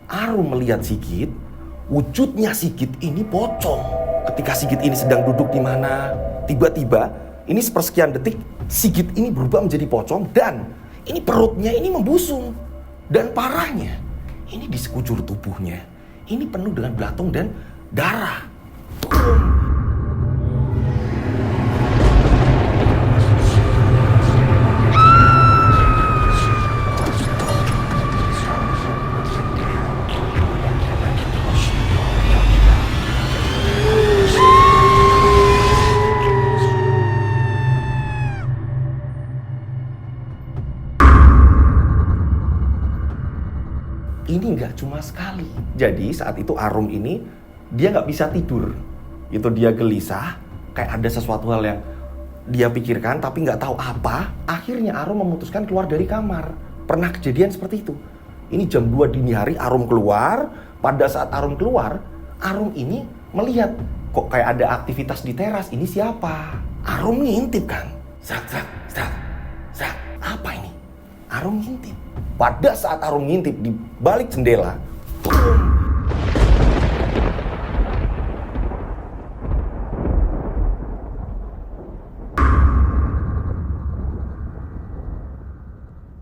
Arum melihat Sigit, wujudnya Sigit ini pocong. Ketika Sigit ini sedang duduk di mana, tiba-tiba ini sepersekian detik Sigit ini berubah menjadi pocong dan ini perutnya ini membusung. Dan parahnya, ini di sekujur tubuhnya ini penuh dengan belatung dan darah. Ini nggak cuma sekali. Jadi saat itu Arum ini dia nggak bisa tidur. Itu dia gelisah, kayak ada sesuatu hal yang dia pikirkan tapi nggak tahu apa. Akhirnya Arum memutuskan keluar dari kamar. Pernah kejadian seperti itu. Ini jam 2 dini hari Arum keluar. Pada saat Arum keluar, Arum ini melihat kok kayak ada aktivitas di teras. Ini siapa? Arum ngintip kan. Zak. Apa ini? Arum ngintip. Pada saat Arum ngintip di balik jendela,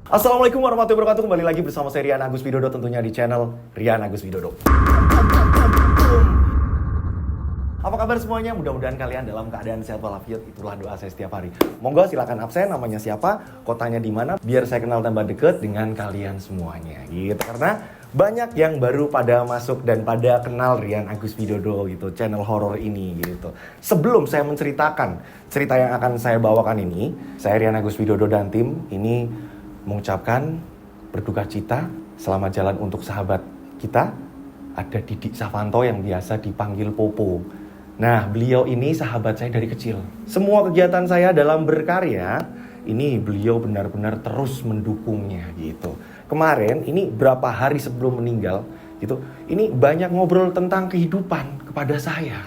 Assalamualaikum warahmatullahi wabarakatuh. Kembali lagi bersama saya Rian Agus Widodo, tentunya di channel Rian Agus Widodo. Apa kabar semuanya? Mudah-mudahan kalian dalam keadaan sehat walafiat. Itulah doa saya setiap hari. Monggo silakan absen, namanya siapa, kotanya di mana, biar saya kenal tambah deket dengan kalian semuanya. Gitu. Karena banyak yang baru pada masuk dan pada kenal Rian Agus Widodo gitu, channel horor ini gitu. Sebelum saya menceritakan cerita yang akan saya bawakan ini, saya Rian Agus Widodo dan tim ini mengucapkan berduka cita, selamat jalan untuk sahabat kita. Ada Didik Savanto yang biasa dipanggil Popo. Nah, beliau ini sahabat saya dari kecil. Semua kegiatan saya dalam berkarya, ini beliau benar-benar terus mendukungnya gitu. Kemarin, ini berapa hari sebelum meninggal gitu, ini banyak ngobrol tentang kehidupan kepada saya.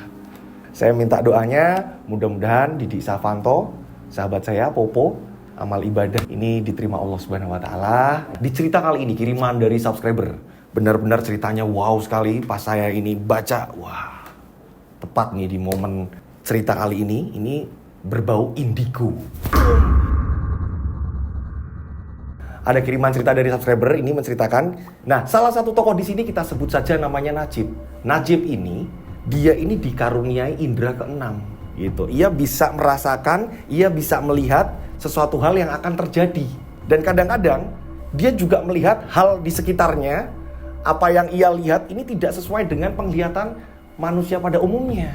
Saya minta doanya, mudah-mudahan Didik Savanto, sahabat saya, Popo, amal ibadah ini diterima Allah Subhanahu wa taala. Di cerita kali ini kiriman dari subscriber. Benar-benar ceritanya wow sekali. Pas saya ini baca, wah, tepat nih di momen cerita kali ini berbau indigo. Ada kiriman cerita dari subscriber ini menceritakan, nah salah satu tokoh di sini kita sebut saja namanya Najib. Najib ini, dia ini dikaruniai indera keenam gitu. Ia bisa merasakan, ia bisa melihat sesuatu hal yang akan terjadi. Dan kadang-kadang dia juga melihat hal di sekitarnya, apa yang ia lihat ini tidak sesuai dengan penglihatan manusia pada umumnya.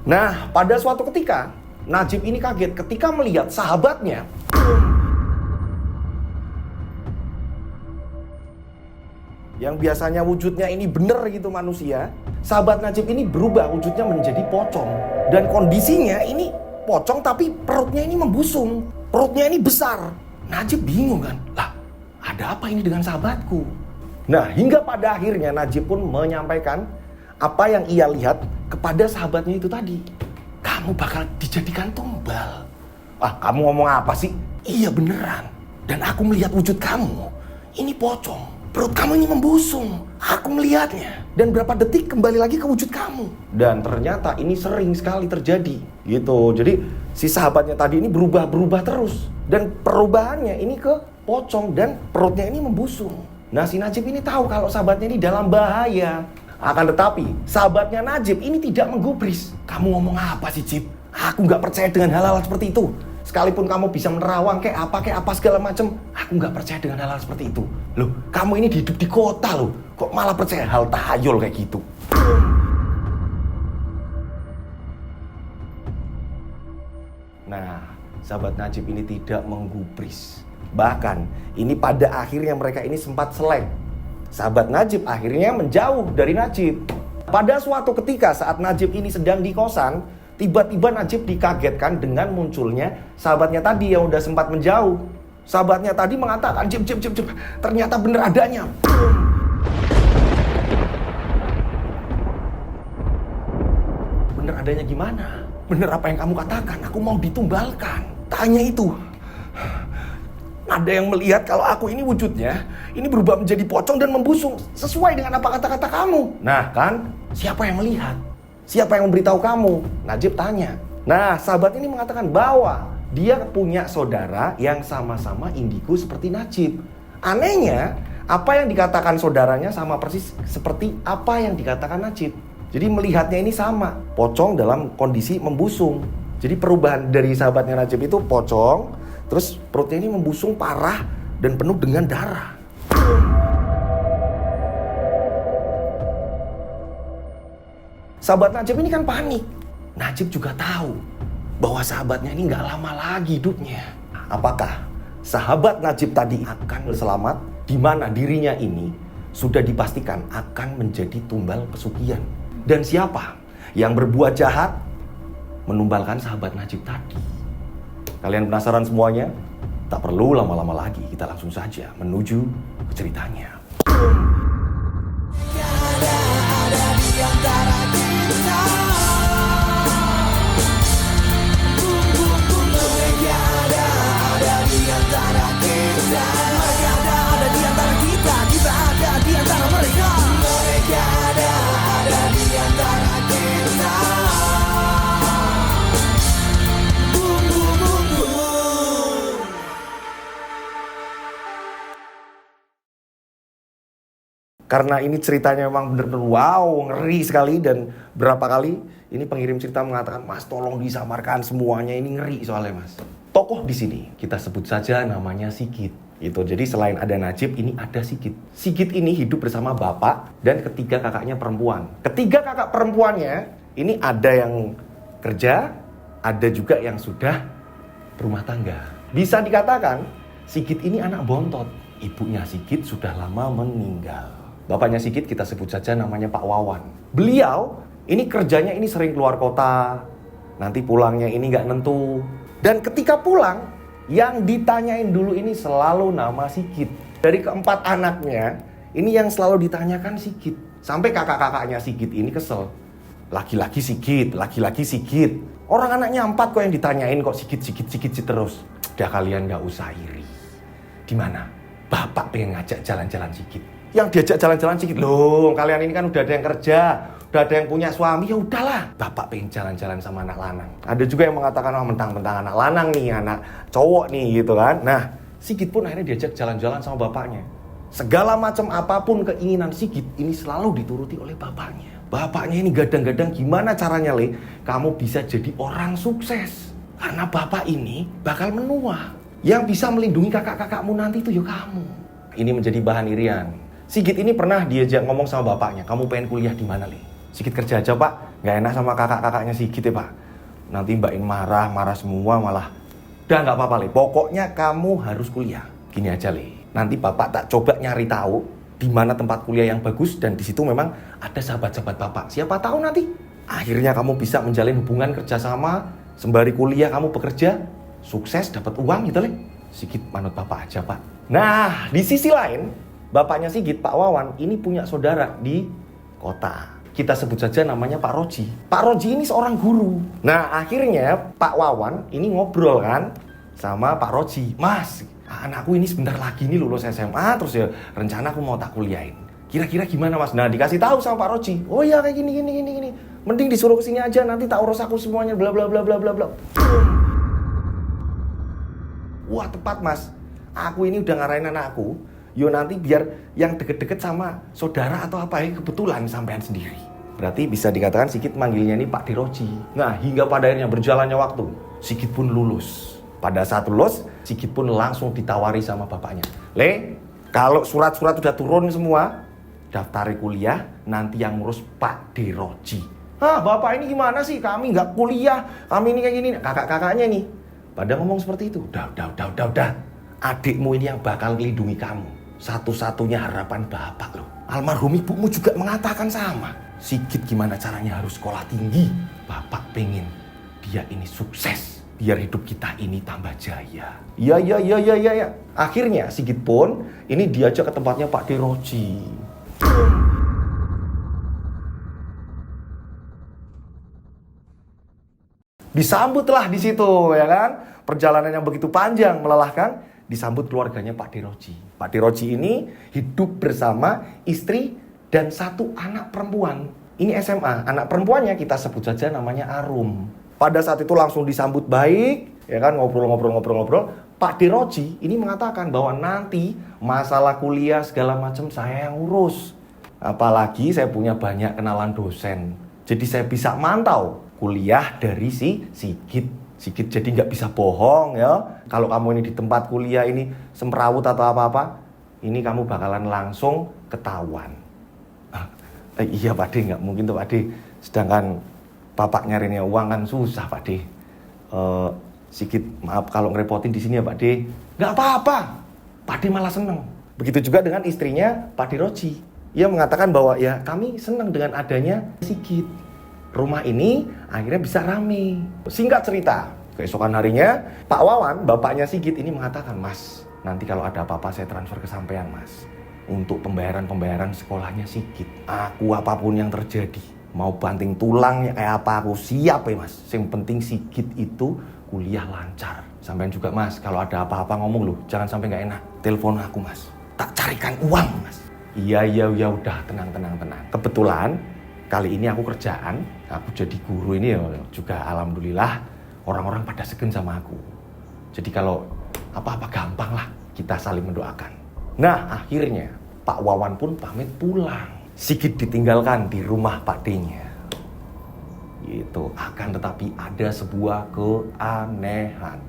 Nah, pada suatu ketika, Najib ini kaget ketika melihat sahabatnya yang biasanya wujudnya ini bener gitu manusia. Sahabat Najib ini berubah wujudnya menjadi pocong. Dan kondisinya ini pocong tapi perutnya ini membusung. Perutnya ini besar. Najib bingung kan? Lah, ada apa ini dengan sahabatku? Nah, hingga pada akhirnya Najib pun menyampaikan apa yang ia lihat kepada sahabatnya itu tadi. Kamu bakal dijadikan tumbal. Ah, kamu ngomong apa sih? Iya beneran. Dan aku melihat wujud kamu. Ini pocong. Perut kamu ini membusung. Aku melihatnya. Dan berapa detik kembali lagi ke wujud kamu. Dan ternyata ini sering sekali terjadi. Gitu. Jadi si sahabatnya tadi ini berubah terus. Dan perubahannya ini ke pocong. Dan perutnya ini membusung. Nah, si Najib ini tahu kalau sahabatnya ini dalam bahaya. Akan tetapi, sahabatnya Najib ini tidak menggubris. Kamu ngomong apa sih, Jib? Aku gak percaya dengan hal-hal seperti itu. Sekalipun kamu bisa menerawang kayak apa segala macam, aku gak percaya dengan hal-hal seperti itu. Loh, kamu ini hidup di kota loh. Kok malah percaya hal tahayul kayak gitu? Nah, sahabat Najib ini tidak menggubris. Bahkan, ini pada akhirnya mereka ini sempat selek. Sahabat Najib akhirnya menjauh dari Najib. Pada suatu ketika saat Najib ini sedang di kosan, tiba-tiba Najib dikagetkan dengan munculnya sahabatnya tadi yang udah sempat menjauh. Sahabatnya tadi mengatakan, Jib, ternyata bener adanya. Bener adanya gimana? Bener apa yang kamu katakan? Aku mau ditumbalkan. Tanya itu. Ada yang melihat kalau aku ini wujudnya, ini berubah menjadi pocong dan membusung. Sesuai dengan apa kata-kata kamu. Nah kan, siapa yang melihat? Siapa yang memberitahu kamu? Najib tanya. Nah, sahabat ini mengatakan bahwa dia punya saudara yang sama-sama indigo seperti Najib. Anehnya, apa yang dikatakan saudaranya sama persis seperti apa yang dikatakan Najib. Jadi melihatnya ini sama, pocong dalam kondisi membusung. Jadi perubahan dari sahabatnya Najib itu pocong, terus perutnya ini membusung parah dan penuh dengan darah. Sahabat Najib ini kan panik. Najib juga tahu bahwa sahabatnya ini gak lama lagi hidupnya. Apakah sahabat Najib tadi akan selamat, di mana dirinya ini sudah dipastikan akan menjadi tumbal pesugihan? Dan siapa yang berbuat jahat menumbalkan sahabat Najib tadi? Kalian penasaran semuanya? Tak perlu lama-lama lagi, kita langsung saja menuju ke ceritanya. Karena ini ceritanya memang benar-benar wow, ngeri sekali, dan berapa kali ini pengirim cerita mengatakan, "Mas, tolong disamarkan semuanya, ini ngeri soalnya, Mas." Tokoh di sini kita sebut saja namanya Sigit. Itu. Jadi selain ada Najib, ini ada Sigit. Sigit ini hidup bersama bapak dan ketiga kakaknya perempuan. Ketiga kakak perempuannya ini ada yang kerja, ada juga yang sudah berumah tangga. Bisa dikatakan Sigit ini anak bontot. Ibunya Sigit sudah lama meninggal. Bapaknya Sigit kita sebut saja namanya Pak Wawan. Beliau ini kerjanya ini sering keluar kota, nanti pulangnya ini nggak nentu. Dan ketika pulang, yang ditanyain dulu ini selalu nama Sigit. Dari keempat anaknya, ini yang selalu ditanyakan Sigit. Sampai kakak-kakaknya Sigit ini kesel. Laki-laki Sigit, laki-laki Sigit. Orang anaknya 4 kok yang ditanyain kok Sigit terus. Udah, kalian nggak usah iri. Di mana? Bapak pengen ngajak jalan-jalan Sigit. Yang diajak jalan-jalan Sigit, loh kalian ini kan udah ada yang kerja, udah ada yang punya suami, ya udahlah. Bapak pengen jalan-jalan sama anak lanang. Ada juga yang mengatakan, oh mentang-mentang anak lanang nih, anak cowok nih gitu kan. Nah, Sigit pun akhirnya diajak jalan-jalan sama bapaknya. Segala macam apapun keinginan Sigit ini selalu dituruti oleh bapaknya. Bapaknya ini gadang-gadang gimana caranya, Le, kamu bisa jadi orang sukses. Karena bapak ini bakal menua. Yang bisa melindungi kakak-kakakmu nanti itu ya kamu. Ini menjadi bahan irian. Sigit ini pernah diajak ngomong sama bapaknya, kamu pengen kuliah di mana, Le? Sigit kerja aja, Pak. Nggak enak sama kakak-kakaknya Sigit ya, Pak. Nanti Mbak In marah semua malah. Udah nggak apa-apa, Le. Pokoknya kamu harus kuliah. Gini aja, Le. Nanti Bapak tak coba nyari tahu di mana tempat kuliah yang bagus, dan di situ memang ada sahabat-sahabat Bapak. Siapa tahu nanti akhirnya kamu bisa menjalin hubungan kerjasama, sembari kuliah kamu bekerja, sukses, dapat uang gitu, Le. Sigit manut Bapak aja, Pak. Nah, di sisi lain, bapaknya Sigit, Pak Wawan, ini punya saudara di kota. Kita sebut saja namanya Pak Roji. Pak Roji ini seorang guru. Nah, akhirnya Pak Wawan ini ngobrol kan sama Pak Roji. Mas, anakku ini sebentar lagi nih lulus SMA, terus ya rencana aku mau tak kuliahin. Kira-kira gimana, Mas? Nah, dikasih tahu sama Pak Roji. Oh iya, kayak gini. Mending disuruh kesini aja, nanti tak urus aku semuanya, bla bla bla bla bla bla. Wah, tepat, Mas. Aku ini udah ngarahin anakku. Yo nanti biar yang deket-deket sama saudara atau apa ya, kebetulan sampean sendiri. Berarti bisa dikatakan Sigit manggilnya ini Pak Diroji. Nah, hingga pada akhirnya berjalannya waktu, Sigit pun lulus. Pada saat lulus, Sigit pun langsung ditawari sama bapaknya. Le, kalau surat-surat udah turun semua, daftari kuliah, nanti yang ngurus Pak Diroji. Hah, bapak ini gimana sih? Kami nggak kuliah, kami ini kayak gini. Kakak-kakaknya nih, pada ngomong seperti itu. Udah. Adikmu ini yang bakal melindungi kamu. Satu-satunya harapan bapak loh. Almarhum ibumu juga mengatakan sama. Sigit gimana caranya harus sekolah tinggi. Bapak pengen dia ini sukses. Biar hidup kita ini tambah jaya. Iya. Akhirnya Sigit pun ini diajak ke tempatnya Pak Diroji. Disambutlah di situ, ya kan? Perjalanan yang begitu panjang, melelahkan. disambut keluarganya Pak Deroji. Pak Deroji ini hidup bersama istri dan 1 anak perempuan. Ini SMA, anak perempuannya kita sebut saja namanya Arum. Pada saat itu langsung disambut baik, ya kan, ngobrol. Pak Deroji ini mengatakan bahwa nanti masalah kuliah segala macam saya yang urus. Apalagi saya punya banyak kenalan dosen. Jadi saya bisa mantau kuliah dari si Sigit jadi nggak bisa bohong ya. Kalau kamu ini di tempat kuliah ini semrawut atau apa-apa, ini kamu bakalan langsung ketahuan. Iya Pak De, nggak mungkin tuh Pak De. Sedangkan bapak nyarinya uang kan susah Pak De. Sigit maaf kalau ngerepotin di sini ya Pak De. Nggak apa-apa, Pak De malah seneng. Begitu juga dengan istrinya Pak Deroji. Ia mengatakan bahwa ya kami senang dengan adanya Sigit. Rumah ini akhirnya bisa rame. Singkat cerita, keesokan harinya Pak Wawan, bapaknya Sigit ini mengatakan, Mas, nanti kalau ada apa-apa saya transfer ke sampean Mas. Untuk pembayaran sekolahnya Sigit. Aku apapun yang terjadi, mau banting tulangnya kayak apa aku siap ya Mas. Yang penting Sigit itu kuliah lancar. Sampean juga Mas, kalau ada apa-apa ngomong loh, jangan sampai gak enak. Telepon aku Mas, tak carikan uang Mas. Iya udah tenang. Kebetulan kali ini aku kerjaan, aku jadi guru ini ya juga alhamdulillah orang-orang pada segen sama aku. Jadi kalau apa-apa gampang lah kita saling mendoakan. Nah akhirnya Pak Wawan pun pamit pulang. Sigit ditinggalkan di rumah Pak D-nya. Gitu. Akan tetapi ada sebuah keanehan.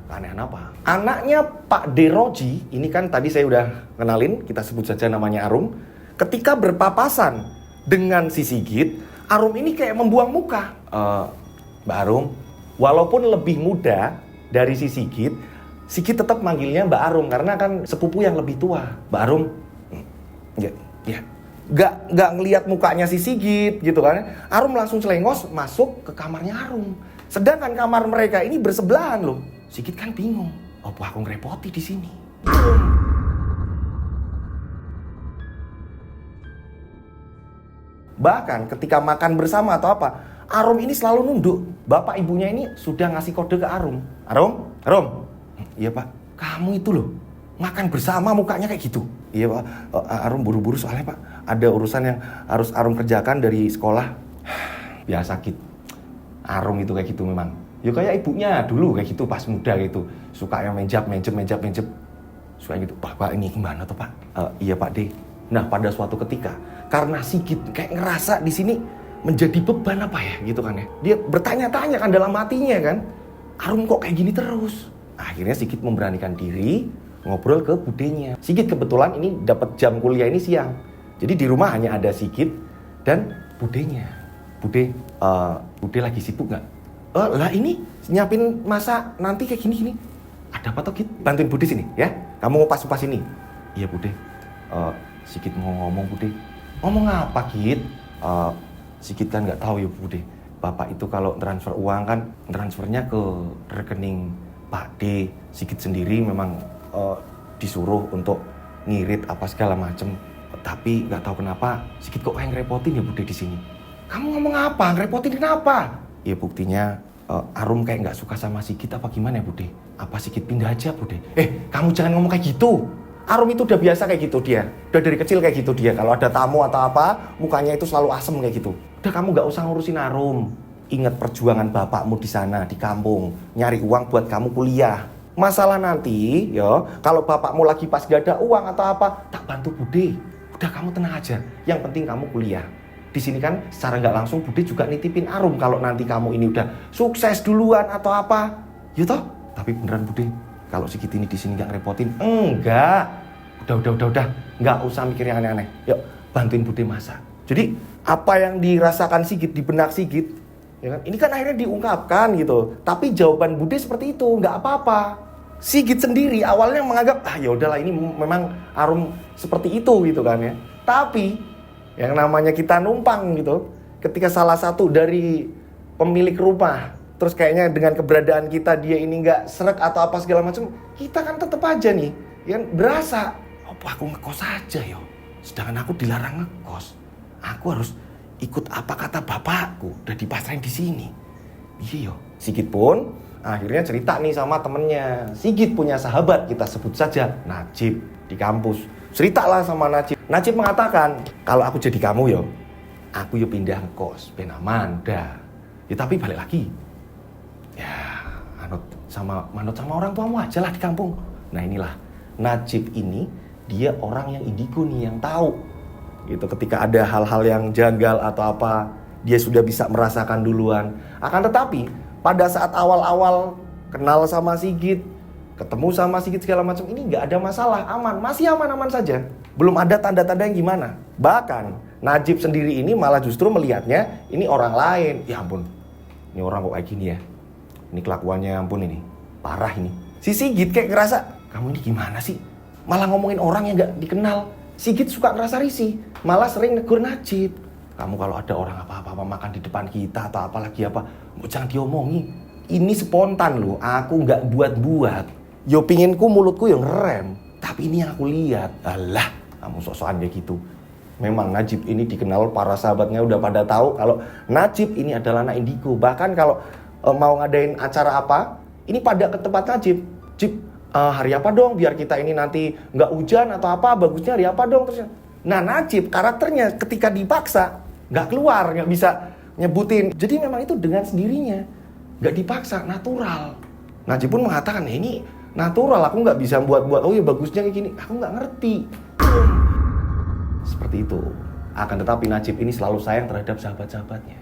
Keanehan apa? Anaknya Pak Deroji, ini kan tadi saya udah kenalin, kita sebut saja namanya Arum. Ketika berpapasan dengan si Sigit, Arum ini kayak membuang muka. Mbak Arum, walaupun lebih muda dari si Sigit tetap manggilnya Mbak Arum karena kan sepupu yang lebih tua. Mbak Arum, ya, nggak ngelihat mukanya si Sigit gitu kan. Arum langsung celengos masuk ke kamarnya Arum. Sedangkan kamar mereka ini bersebelahan loh. Sigit kan bingung, apa aku ngerepoti di sini? Bahkan ketika makan bersama atau apa, Arum ini selalu nunduk. Bapak ibunya ini sudah ngasih kode ke Arum. Arum, iya Pak, kamu itu loh makan bersama mukanya kayak gitu. Iya Pak, Arum buru-buru soalnya Pak, ada urusan yang harus Arum kerjakan dari sekolah. Biasa Kit, Arum itu kayak gitu memang. Ya kayak ibunya dulu kayak gitu pas muda gitu. Suka yang menjap. Suka gitu. Pak ini gimana tuh Pak? Iya Pak D. Nah pada suatu ketika, karena Sigit kayak ngerasa di sini menjadi beban apa ya gitu kan ya. Dia bertanya-tanya kan dalam hatinya kan. Arum kok kayak gini terus? Akhirnya Sigit memberanikan diri ngobrol ke budenya. Sigit kebetulan ini dapat jam kuliah ini siang. Jadi di rumah hanya ada Sigit dan budenya. Bude lagi sibuk nggak? Lah ini nyiapin masak nanti kayak gini. Ada apa toh Git? Bantuin Bude sini ya. Kamu ngupas ini. Iya Bude. Sigit mau ngomong Bude. Ngomong apa Git? Sigit kan nggak tahu ya Bude. Bapak itu kalau transfer uang kan transfernya ke rekening Pak D. Sigit sendiri memang disuruh untuk ngirit apa segala macem. Tapi nggak tahu kenapa Sigit kok kayak ngerepotin ya Bude di sini. Kamu ngomong apa? Ngerepotin kenapa? Ya buktinya Arum kayak nggak suka sama Sigit apa gimana ya Bude? Apa Sigit pindah aja Bude? Kamu jangan ngomong kayak gitu. Arum itu udah biasa kayak gitu dia. Udah dari kecil kayak gitu dia. Kalau ada tamu atau apa, mukanya itu selalu asem kayak gitu. Udah kamu nggak usah ngurusin Arum. Ingat perjuangan bapakmu di sana di kampung, nyari uang buat kamu kuliah. Masalah nanti, ya kalau bapakmu lagi pas gak ada uang atau apa, tak bantu Bude. Udah kamu tenang aja. Yang penting kamu kuliah. Di sini kan secara nggak langsung Bude juga nitipin Arum kalau nanti kamu ini udah sukses duluan atau apa, ya toh. Tapi beneran Bude, kalau Sigit ini di sini nggak ngerepotin, enggak. Udah, nggak usah mikir yang aneh-aneh. Yuk bantuin Bude masak. Jadi apa yang dirasakan Sigit di benak Sigit, ya kan? Ini kan akhirnya diungkapkan gitu. Tapi jawaban Bude seperti itu, nggak apa-apa. Sigit sendiri awalnya menganggap ya udahlah ini memang Arum seperti itu gitu kan ya. Tapi yang namanya kita numpang gitu, ketika salah satu dari pemilik rumah, terus kayaknya dengan keberadaan kita dia ini nggak srek atau apa segala macam, kita kan tetap aja nih, yang berasa, apa aku ngekos aja yo, sedangkan aku dilarang ngekos, aku harus ikut apa kata bapakku, udah dipasrahin di sini. Iya yo, Sigit pun Akhirnya cerita nih sama temennya. Sigit punya sahabat, kita sebut saja Najib di kampus. Ceritalah sama Najib. Najib mengatakan, kalau aku jadi kamu yo, aku yo pindah kos, ben aman dah. Ya tapi balik lagi. Ya, manut sama orang tuamu aja lah di kampung. Nah inilah, Najib ini dia orang yang indigo nih, yang tahu. Gitu, ketika ada hal-hal yang janggal atau apa, dia sudah bisa merasakan duluan. Akan tetapi, pada saat awal-awal kenal sama Sigit, ketemu sama Sigit segala macam, ini nggak ada masalah, aman, masih aman-aman saja. Belum ada tanda-tanda yang gimana. Bahkan Najib sendiri ini malah justru melihatnya ini orang lain. Ya ampun, ini orang kok kayak gini ya. Ini kelakuannya ampun ini, parah ini. Si Sigit kayak ngerasa, kamu ini gimana sih? Malah ngomongin orang yang nggak dikenal. Sigit suka ngerasa risih, malah sering negur Najib. Kamu kalau ada orang apa-apa makan di depan kita atau apalagi apa, jangan diomongi. Ini spontan loh, aku nggak buat-buat. Yo pinginku mulutku yang ngerem, tapi ini yang aku lihat. Alah, kamu sok-sokan kayak gitu. Memang Najib ini dikenal, para sahabatnya udah pada tahu kalau Najib ini adalah anak indigo. Bahkan kalau mau ngadain acara apa, ini pada ke tempat Najib. Jib, hari apa dong biar kita ini nanti nggak hujan atau apa, bagusnya hari apa dong terus. Nah Najib karakternya ketika dipaksa nggak keluar, nggak bisa nyebutin. Jadi memang itu dengan sendirinya, nggak dipaksa, natural. Najib pun mengatakan, ini natural, aku nggak bisa buat-buat. Oh ya bagusnya kayak gini, aku nggak ngerti. Seperti itu. Akan tetapi Najib ini selalu sayang terhadap sahabat-sahabatnya.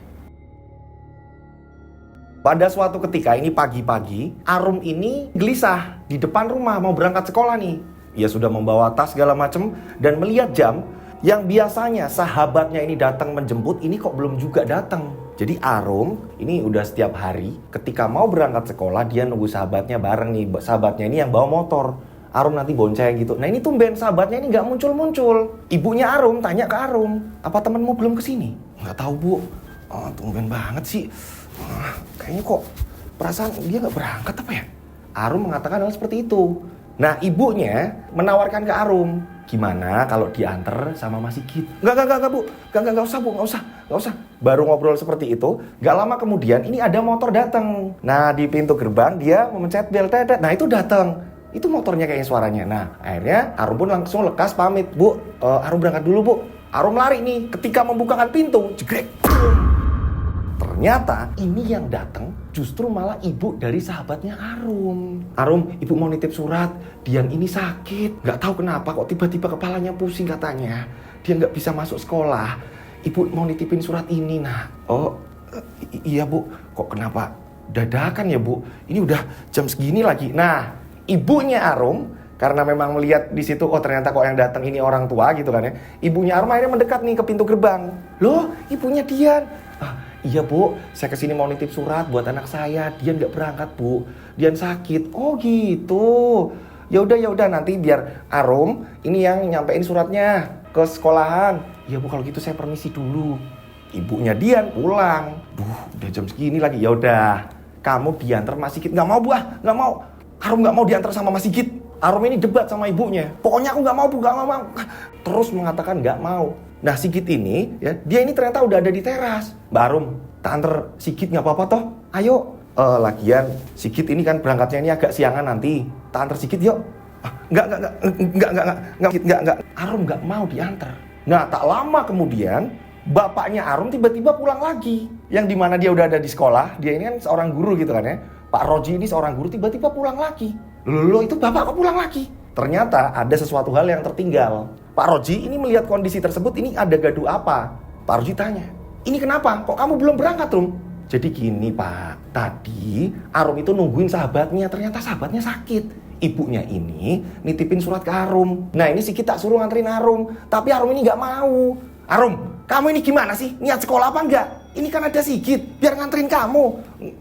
Pada suatu ketika ini pagi-pagi, Arum ini gelisah di depan rumah mau berangkat sekolah nih. Ia sudah membawa tas segala macam dan melihat jam yang biasanya sahabatnya ini datang menjemput, ini kok belum juga datang. Jadi Arum ini udah setiap hari ketika mau berangkat sekolah dia nunggu sahabatnya bareng nih. Sahabatnya ini yang bawa motor. Arum nanti bonceng gitu. Nah ini tumben sahabatnya ini nggak muncul-muncul. Ibunya Arum tanya ke Arum, apa temenmu belum kesini? Nggak tahu bu. Oh tumben banget sih. Kayaknya kok perasaan dia nggak berangkat apa ya? Arum mengatakan hal seperti itu. Nah ibunya menawarkan ke Arum, gimana kalau diantar sama Mas Sigit? Enggak bu, enggak usah bu, enggak usah. Baru ngobrol seperti itu, nggak lama kemudian ini ada motor datang. Nah di pintu gerbang dia memencet bel tetet, nah itu datang. Itu motornya kayaknya suaranya. Nah akhirnya Arum pun langsung lekas pamit, bu, Arum berangkat dulu bu. Arum lari nih, ketika membukakan pintu, jegrek. Ternyata ini yang datang justru malah ibu dari sahabatnya Arum. Arum, ibu mau nitip surat. Dian ini sakit. Nggak tahu kenapa kok tiba-tiba kepalanya pusing katanya. Dia nggak bisa masuk sekolah. Ibu mau nitipin surat ini. Nah, oh iya bu. Kok kenapa dadakan ya bu? Ini udah jam segini lagi. Nah, ibunya Arum karena memang melihat di situ, oh ternyata kok yang datang ini orang tua gitu kan ya. Ibunya Arum akhirnya mendekat nih ke pintu gerbang. Loh, ibunya Dian. Iya bu, saya kesini mau nitip surat buat anak saya. Dian nggak berangkat bu, Dian sakit. Oh gitu. Ya udah nanti biar Arum ini yang nyampein suratnya ke sekolahan. Ya bu kalau gitu saya permisi dulu. Ibunya Dian pulang. Udah jam segini lagi. Ya udah, kamu diantar Mas Sigit. Nggak mau bu, nggak mau. Arum nggak mau diantar sama Mas Sigit. Arum ini debat sama ibunya. Pokoknya aku nggak mau bu, nggak mau. Terus mengatakan nggak mau. Nah Sigit ini, ya dia ini ternyata udah ada di teras. Mbak Arum, tak antar Sigit nggak apa-apa toh? Ayo. Lagian Sigit ini kan berangkatnya ini agak siangan nanti. Tak antar Sigit yuk. Enggak. Arum nggak mau diantar. Nah tak lama kemudian bapaknya Arum tiba-tiba pulang lagi. Yang dimana dia udah ada di sekolah. Dia ini kan seorang guru gitu kan ya. Pak Roji ini seorang guru tiba-tiba pulang lagi. Loh itu bapak kok pulang lagi? Ternyata ada sesuatu hal yang tertinggal. Pak Roji ini melihat kondisi tersebut, ini ada gaduh apa? Pak Roji tanya, ini kenapa? Kok kamu belum berangkat, Rum? Jadi gini Pak, tadi Arum itu nungguin sahabatnya, ternyata sahabatnya sakit. Ibunya ini nitipin surat ke Arum. Nah ini Sigit tak suruh nganterin Arum, tapi Arum ini gak mau. Arum, kamu ini gimana sih? Niat sekolah apa enggak? Ini kan ada Sigit, biar nganterin kamu.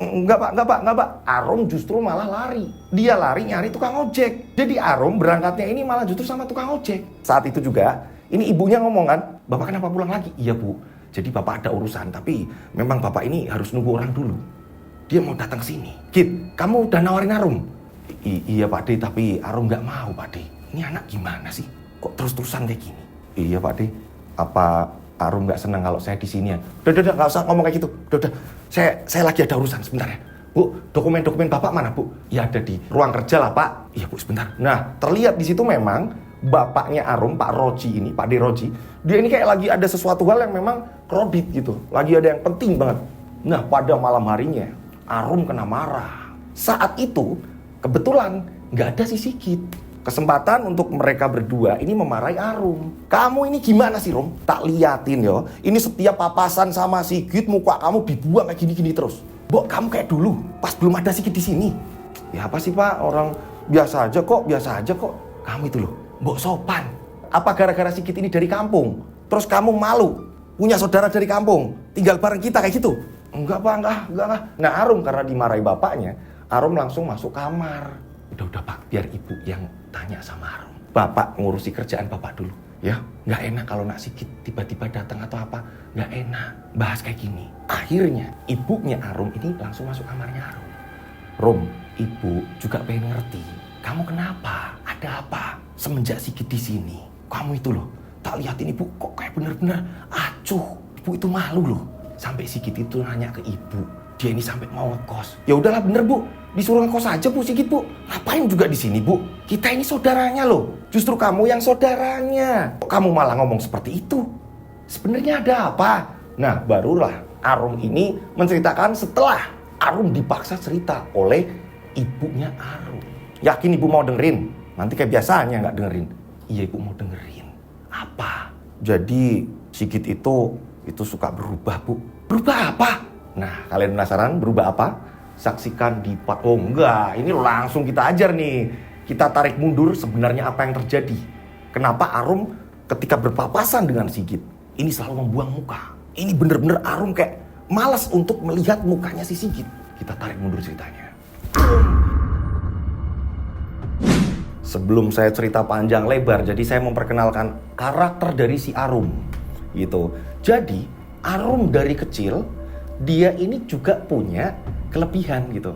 Enggak pak. Arum justru malah lari. Dia lari nyari tukang ojek. Jadi Arum berangkatnya ini malah justru sama tukang ojek. Saat itu juga, ini ibunya ngomong kan, Bapak kenapa pulang lagi? Iya bu, jadi Bapak ada urusan, tapi memang Bapak ini harus nunggu orang dulu. Dia mau datang sini. Git, kamu udah nawarin Arum? Iya Pak De, tapi Arum gak mau Pak De. Ini anak gimana sih? Kok terus-terusan kayak gini? Iya Pak De, apa Arum nggak senang kalau saya di sini ya? Udah, nggak usah ngomong kayak gitu. Udah, saya lagi ada urusan sebentar ya. Bu, dokumen-dokumen Bapak mana, Bu? Ya ada di ruang kerja lah, Pak. Iya, Bu, sebentar. Nah, terlihat di situ memang bapaknya Arum, Pak Roji ini, Pak De Roji, dia ini kayak lagi ada sesuatu hal yang memang kredit gitu. Lagi ada yang penting banget. Nah, pada malam harinya, Arum kena marah. Saat itu, kebetulan nggak ada si Sigit. Kesempatan untuk mereka berdua ini memarahi Arum. Kamu ini gimana sih, Rum? Tak liatin yo. Ini setiap papasan sama Sigit, muka kamu dibuang kayak gini-gini terus. Bok, kamu kayak dulu, pas belum ada Sigit di sini. Ya apa sih, Pak? Orang biasa aja kok. Kamu itu loh, Bok sopan. Apa gara-gara Sigit ini dari kampung? Terus kamu malu punya saudara dari kampung, tinggal bareng kita kayak gitu? Enggak, Pak, enggak. Nah, Arum karena dimarahi bapaknya, Arum langsung masuk kamar. Udah Pak, biar ibu yang tanya sama Arum. Bapak ngurusi kerjaan Bapak dulu, ya. Nggak enak kalau nak Sigit tiba-tiba datang atau apa. Nggak enak bahas kayak gini. Akhirnya ibunya Arum ini langsung masuk kamarnya Arum. Rum, ibu juga pengen ngerti. Kamu kenapa? Ada apa? Semenjak Sigit di sini, kamu itu loh. Tak liatin ibu kok kayak bener-bener acuh. Ibu itu malu loh. Sampai Sigit itu nanya ke ibu. Dia ini sampai mau ngekos. Ya udahlah bener, Bu. Disuruh ngekos aja, Bu, Sigit, Bu. Ngapain juga di sini, Bu? Kita ini saudaranya loh. Justru kamu yang saudaranya. Kok kamu malah ngomong seperti itu? Sebenarnya ada apa? Nah, barulah Arum ini menceritakan setelah Arum dipaksa cerita oleh ibunya Arum. Yakin ibu mau dengerin? Nanti kayak biasanya nggak dengerin. Iya, ibu mau dengerin. Apa? Jadi Sigit itu suka berubah, Bu. Berubah apa? Nah, kalian penasaran berubah apa? Saksikan di part. Oh enggak, ini langsung kita ajar nih. Kita tarik mundur sebenarnya apa yang terjadi. Kenapa Arum ketika berpapasan dengan Sigit ini selalu membuang muka. Ini bener-bener Arum kayak malas untuk melihat mukanya si Sigit. Kita tarik mundur ceritanya. Sebelum saya cerita panjang lebar, jadi saya memperkenalkan karakter dari si Arum gitu. Jadi Arum dari kecil dia ini juga punya kelebihan gitu.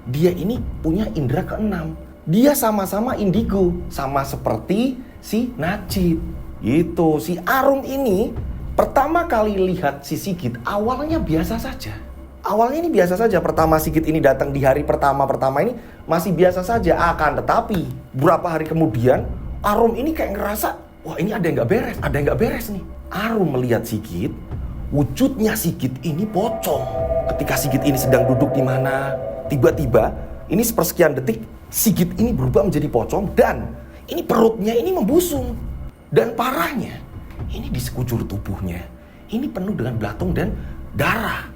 Dia ini punya indera keenam. Dia sama-sama indigo, sama seperti si Najib. Gitu. Si Arum ini pertama kali lihat si Sigit awalnya biasa saja. Awalnya ini biasa saja. Pertama Sigit ini datang di hari pertama ini masih biasa saja. Akan tetapi beberapa hari kemudian Arum ini kayak ngerasa, wah ini ada yang nggak beres nih. Arum melihat Sigit. Wujudnya Sigit ini pocong. Ketika Sigit ini sedang duduk di mana, tiba-tiba ini sepersekian detik Sigit ini berubah menjadi pocong dan ini perutnya ini membusung. Dan parahnya, ini di sekujur tubuhnya ini penuh dengan belatung dan darah.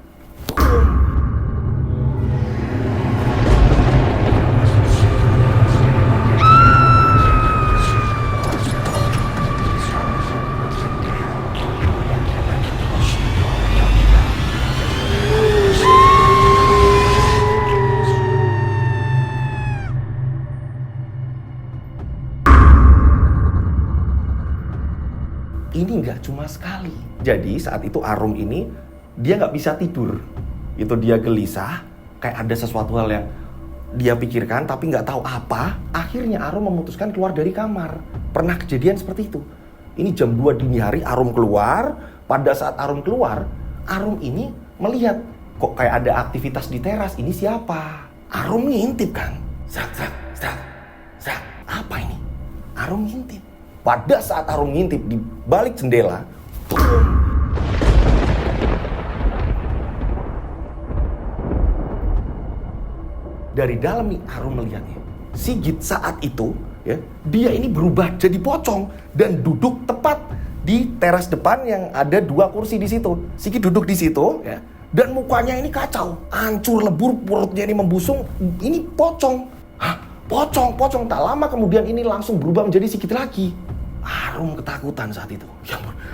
Ini nggak cuma sekali. Jadi saat itu Arum ini dia nggak bisa tidur. Itu dia gelisah, kayak ada sesuatu hal yang dia pikirkan tapi nggak tahu apa. Akhirnya Arum memutuskan keluar dari kamar. Pernah kejadian seperti itu. Ini jam 2 dini hari Arum keluar. Pada saat Arum keluar, Arum ini melihat kok kayak ada aktivitas di teras. Ini siapa? Arum ngintip kan. Zak. Apa ini? Arum ngintip. Pada saat Arum ngintip di balik jendela, dari dalam nih Arum melihatnya. Sigit saat itu, ya, dia ini berubah jadi pocong dan duduk tepat di teras depan yang ada 2 kursi di situ. Sigit duduk di situ, ya, dan mukanya ini kacau, hancur lebur, perutnya ini membusung. Ini pocong. Hah? Pocong. Tak lama kemudian ini langsung berubah menjadi Sigit lagi. Arum ketakutan saat itu.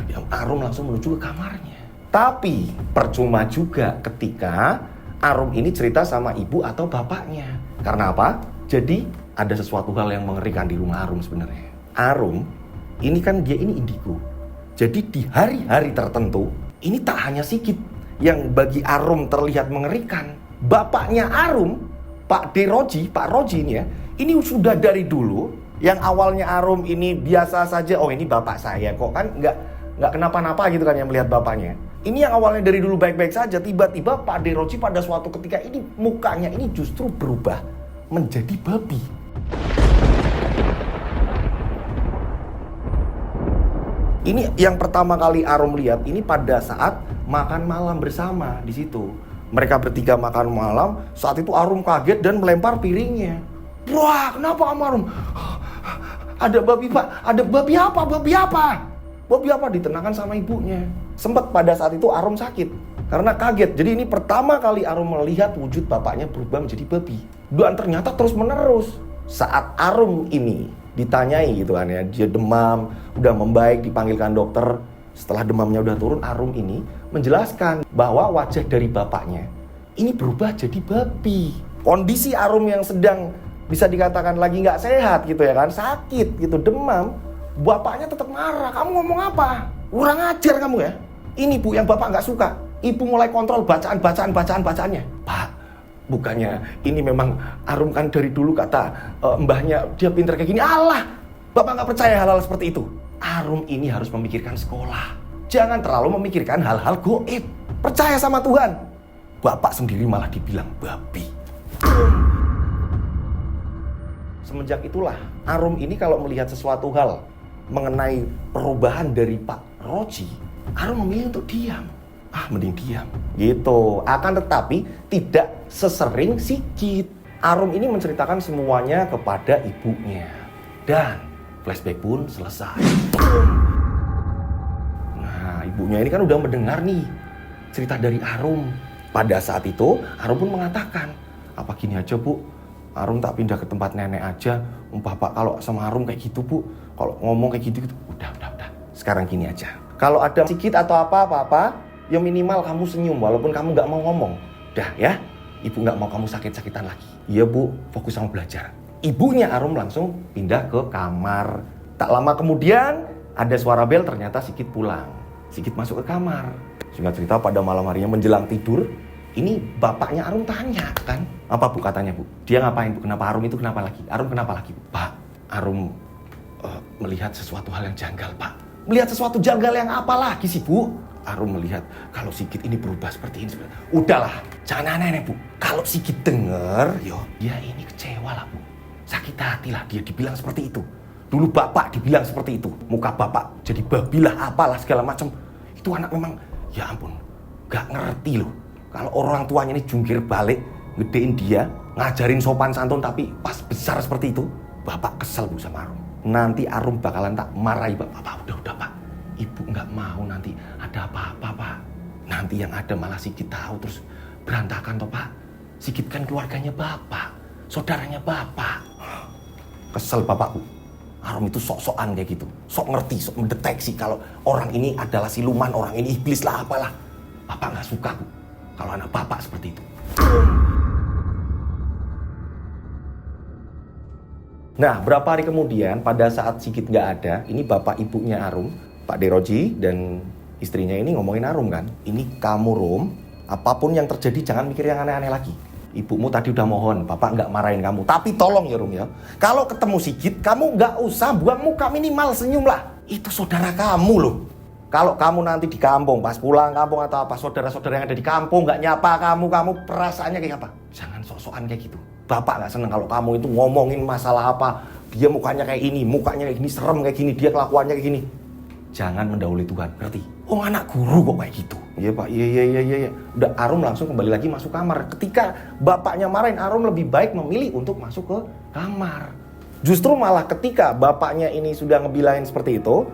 Ya Arum langsung menuju ke kamarnya. Tapi percuma juga ketika Arum ini cerita sama ibu atau bapaknya. Karena apa? Jadi ada sesuatu hal yang mengerikan di rumah Arum sebenarnya. Arum ini kan dia ini indigo. Jadi di hari-hari tertentu ini tak hanya Sigit yang bagi Arum terlihat mengerikan. Bapaknya Arum, Pak Roji ini ya, ini sudah dari dulu. Yang awalnya Arum ini biasa saja, oh ini bapak saya kok kan nggak kenapa-napa gitu kan yang melihat bapaknya. Ini yang awalnya dari dulu baik-baik saja, tiba-tiba Pak De Roji pada suatu ketika ini mukanya ini justru berubah menjadi babi. Ini yang pertama kali Arum lihat ini pada saat makan malam bersama di situ. Mereka bertiga makan malam, saat itu Arum kaget dan melempar piringnya. Wah, kenapa kamu Arum? Ada babi Pak, ada babi apa? Babi apa? Babi apa? Ditenangkan sama ibunya. Sempat pada saat itu Arum sakit karena kaget. Jadi ini pertama kali Arum melihat wujud bapaknya berubah menjadi babi. Dan ternyata terus menerus. Saat Arum ini ditanyai gitu kan ya, dia demam, udah membaik, dipanggilkan dokter. Setelah demamnya udah turun, Arum ini menjelaskan bahwa wajah dari bapaknya ini berubah jadi babi. Kondisi Arum yang sedang bisa dikatakan lagi nggak sehat gitu ya kan, sakit gitu, demam. Bapaknya tetap marah. Kamu ngomong apa? Kurang ajar kamu ya. Ini Bu yang bapak nggak suka. Ibu mulai kontrol bacaannya. Pak, bukannya ini memang Arum kan dari dulu kata mbahnya dia pinter kayak gini. Allah, bapak nggak percaya hal-hal seperti itu. Arum ini harus memikirkan sekolah. Jangan terlalu memikirkan hal-hal goib. Percaya sama Tuhan. Bapak sendiri malah dibilang babi. Semenjak itulah Arum ini kalau melihat sesuatu hal mengenai perubahan dari Pak Roji, Arum memilih untuk diam. Mending diam gitu. Akan tetapi tidak sesering Sigit. Arum ini menceritakan semuanya kepada ibunya. Dan flashback pun selesai. Nah, ibunya ini kan udah mendengar nih cerita dari Arum. Pada saat itu Arum pun mengatakan, apa gini aja Bu, Arum tak pindah ke tempat nenek aja. Bapak kalau sama Arum kayak gitu Bu, kalau ngomong kayak gitu. Udah. Sekarang gini aja. Kalau ada Sigit atau apa-apa, ya minimal kamu senyum walaupun kamu nggak mau ngomong. Udah ya, ibu nggak mau kamu sakit-sakitan lagi. Iya Bu, fokus sama belajar. Ibunya Arum langsung pindah ke kamar. Tak lama kemudian ada suara bel, ternyata Sigit pulang. Sigit masuk ke kamar. Singkat cerita pada malam harinya menjelang tidur, ini bapaknya Arum tanya kan. Apa Bu katanya Bu? Dia ngapain Bu? Kenapa Arum itu kenapa lagi? Arum kenapa lagi Bu? Pak, Arum melihat sesuatu hal yang janggal Pak. Melihat sesuatu janggal yang apa lagi sih Bu? Arum melihat kalau Sigit ini berubah seperti ini. Udahlah, jangan aneh-aneh Bu. Kalau Sigit denger, dia ini kecewa lah Bu. Sakit hati lah dia dibilang seperti itu. Dulu bapak dibilang seperti itu. Muka bapak jadi babi lah apalah segala macam. Itu anak memang, ya ampun, gak ngerti loh. Kalau orang tuanya ini jungkir balik, gedein dia, ngajarin sopan santun, tapi pas besar seperti itu, bapak kesel Bu sama Arum. Nanti Arum bakalan tak marahi Bapak. Udah Pak. Ibu nggak mau nanti ada apa-apa Pak. Nanti yang ada malah Sigit tahu terus berantakan toh Pak. Sigit kan keluarganya Bapak, saudaranya Bapak. Kesel Bapakku. Arum itu sok-sokan kayak gitu. Sok ngerti, sok mendeteksi kalau orang ini adalah siluman, orang ini iblis lah apalah. Bapak nggak suka Bu kalau anak Bapak seperti itu. Nah, berapa hari kemudian pada saat Sigit nggak ada, ini bapak ibunya Arum, Pak De Roji dan istrinya ini ngomongin Arum kan. Ini kamu Rum, apapun yang terjadi jangan mikir yang aneh-aneh lagi. Ibumu tadi udah mohon, bapak nggak marahin kamu. Tapi tolong ya Rum ya, kalau ketemu Sigit kamu nggak usah buang muka, minimal senyumlah. Itu saudara kamu loh. Kalau kamu nanti di kampung, pas pulang kampung atau apa, saudara-saudara yang ada di kampung nggak nyapa kamu perasaannya kayak apa? Jangan sok-sokan kayak gitu. Bapak nggak seneng kalau kamu itu ngomongin masalah apa. Dia mukanya kayak ini, mukanya kayak gini, serem kayak gini, dia kelakuannya kayak gini. Jangan mendahului Tuhan, ngerti? Oh anak guru kok kayak gitu. Iya Pak, iya. Udah Arum langsung kembali lagi masuk kamar. Ketika bapaknya marahin, Arum lebih baik memilih untuk masuk ke kamar. Justru malah ketika bapaknya ini sudah ngebilain seperti itu,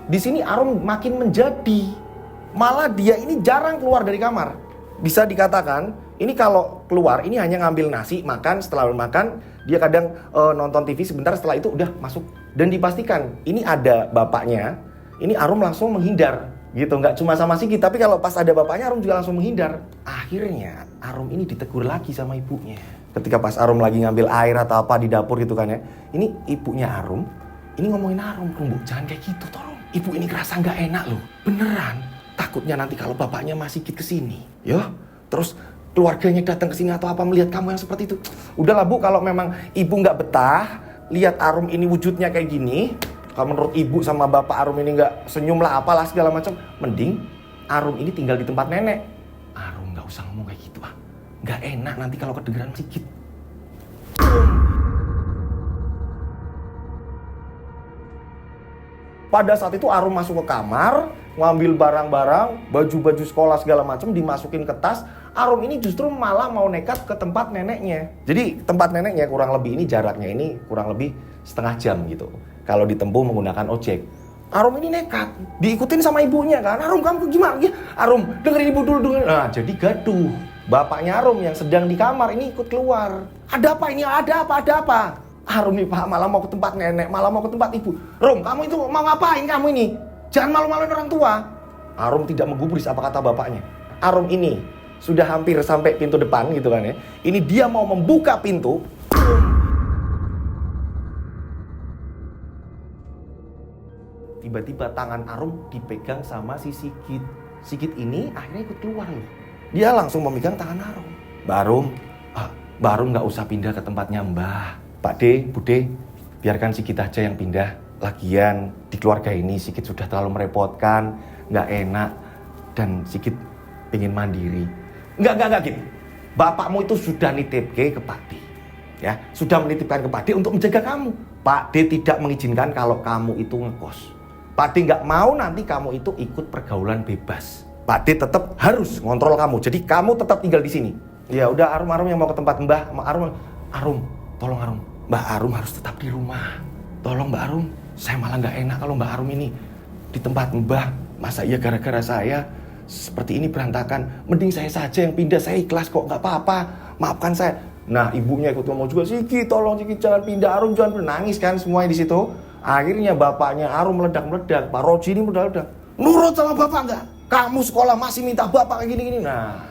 di sini Arum makin menjadi. Malah dia ini jarang keluar dari kamar. Bisa dikatakan, ini kalau keluar, ini hanya ngambil nasi, makan, setelah makan, dia kadang nonton TV sebentar, setelah itu udah masuk. Dan dipastikan, ini ada bapaknya, ini Arum langsung menghindar. Gitu, nggak cuma sama Sigit, tapi kalau pas ada bapaknya, Arum juga langsung menghindar. Akhirnya, Arum ini ditegur lagi sama ibunya. Ketika pas Arum lagi ngambil air atau apa di dapur gitu kan ya. Ini ibunya Arum, ini ngomongin Arum, Bu, jangan kayak gitu, tolong. Ibu ini kerasa nggak enak loh, beneran. Takutnya nanti kalau bapaknya masih Sigit kesini, terus keluarganya datang ke sini atau apa melihat kamu yang seperti itu. Udahlah Bu, kalau memang ibu nggak betah lihat Arum ini wujudnya kayak gini, Kalau menurut ibu sama bapak Arum ini nggak senyum lah apalah segala macam, mending Arum ini tinggal di tempat nenek. Arum nggak usah ngomong kayak gitu ah, nggak enak nanti kalau kedengeran Sigit. Pada saat itu Arum masuk ke kamar, ngambil barang-barang, baju-baju sekolah segala macam dimasukin ke tas. Arum ini justru malah mau nekat ke tempat neneknya. Jadi tempat neneknya kurang lebih ini jaraknya ini kurang lebih setengah jam gitu. Kalau ditempuh menggunakan ojek. Arum ini nekat, diikutin sama ibunya kan. Arum kamu gimana? Arum dengerin ibu dulu dengerin. Nah jadi gaduh. Bapaknya Arum yang sedang di kamar ini ikut keluar. Ada apa ini? Ada apa? Ada apa? Arum nih pak malah mau ke tempat nenek, malah mau ke tempat ibu. Rum kamu itu mau ngapain kamu ini? Jangan malu-maluin orang tua. Arum tidak menggubris apa kata bapaknya. Arum ini sudah hampir sampai pintu depan gitu kan ya. Ini dia mau membuka pintu. Tiba-tiba tangan Arum dipegang sama si Sigit. Sigit ini akhirnya ikut keluar loh. Dia langsung memegang tangan Arum. Mbak Arum gak usah pindah ke tempatnya Mbah. Pak D, Bu D, biarkan Sigit aja yang pindah. Lagian di keluarga ini Sigit sudah terlalu merepotkan, gak enak. Dan Sigit pengen mandiri. Enggak, Git. Bapakmu itu sudah nitipke ke Pak D. Ya, sudah menitipkan ke Pak D untuk menjaga kamu. Pak D tidak mengizinkan kalau kamu itu ngekos. Pak D nggak mau nanti kamu itu ikut pergaulan bebas. Pak D tetap harus ngontrol kamu. Jadi kamu tetap tinggal di sini. Ya udah Arum yang mau ke tempat Mbah. Arum, tolong Arum. Mbak Arum harus tetap di rumah. Tolong Mbak Arum. Saya malah nggak enak kalau Mbak Arum ini di tempat Mbah. Masa iya gara-gara saya seperti ini berantakan. Mending saya saja yang pindah. Saya ikhlas kok, nggak apa-apa. Maafkan saya. Nah ibunya ikut ngomong juga, Sigit tolong Sigit jangan pindah, Arum jangan nangis kan semuanya di situ. Akhirnya bapaknya Arum meledak-meledak, Pak Roji ini meledak-meledak. Nurut sama bapak nggak? Kamu sekolah masih minta bapak kayak gini-gini. Nah,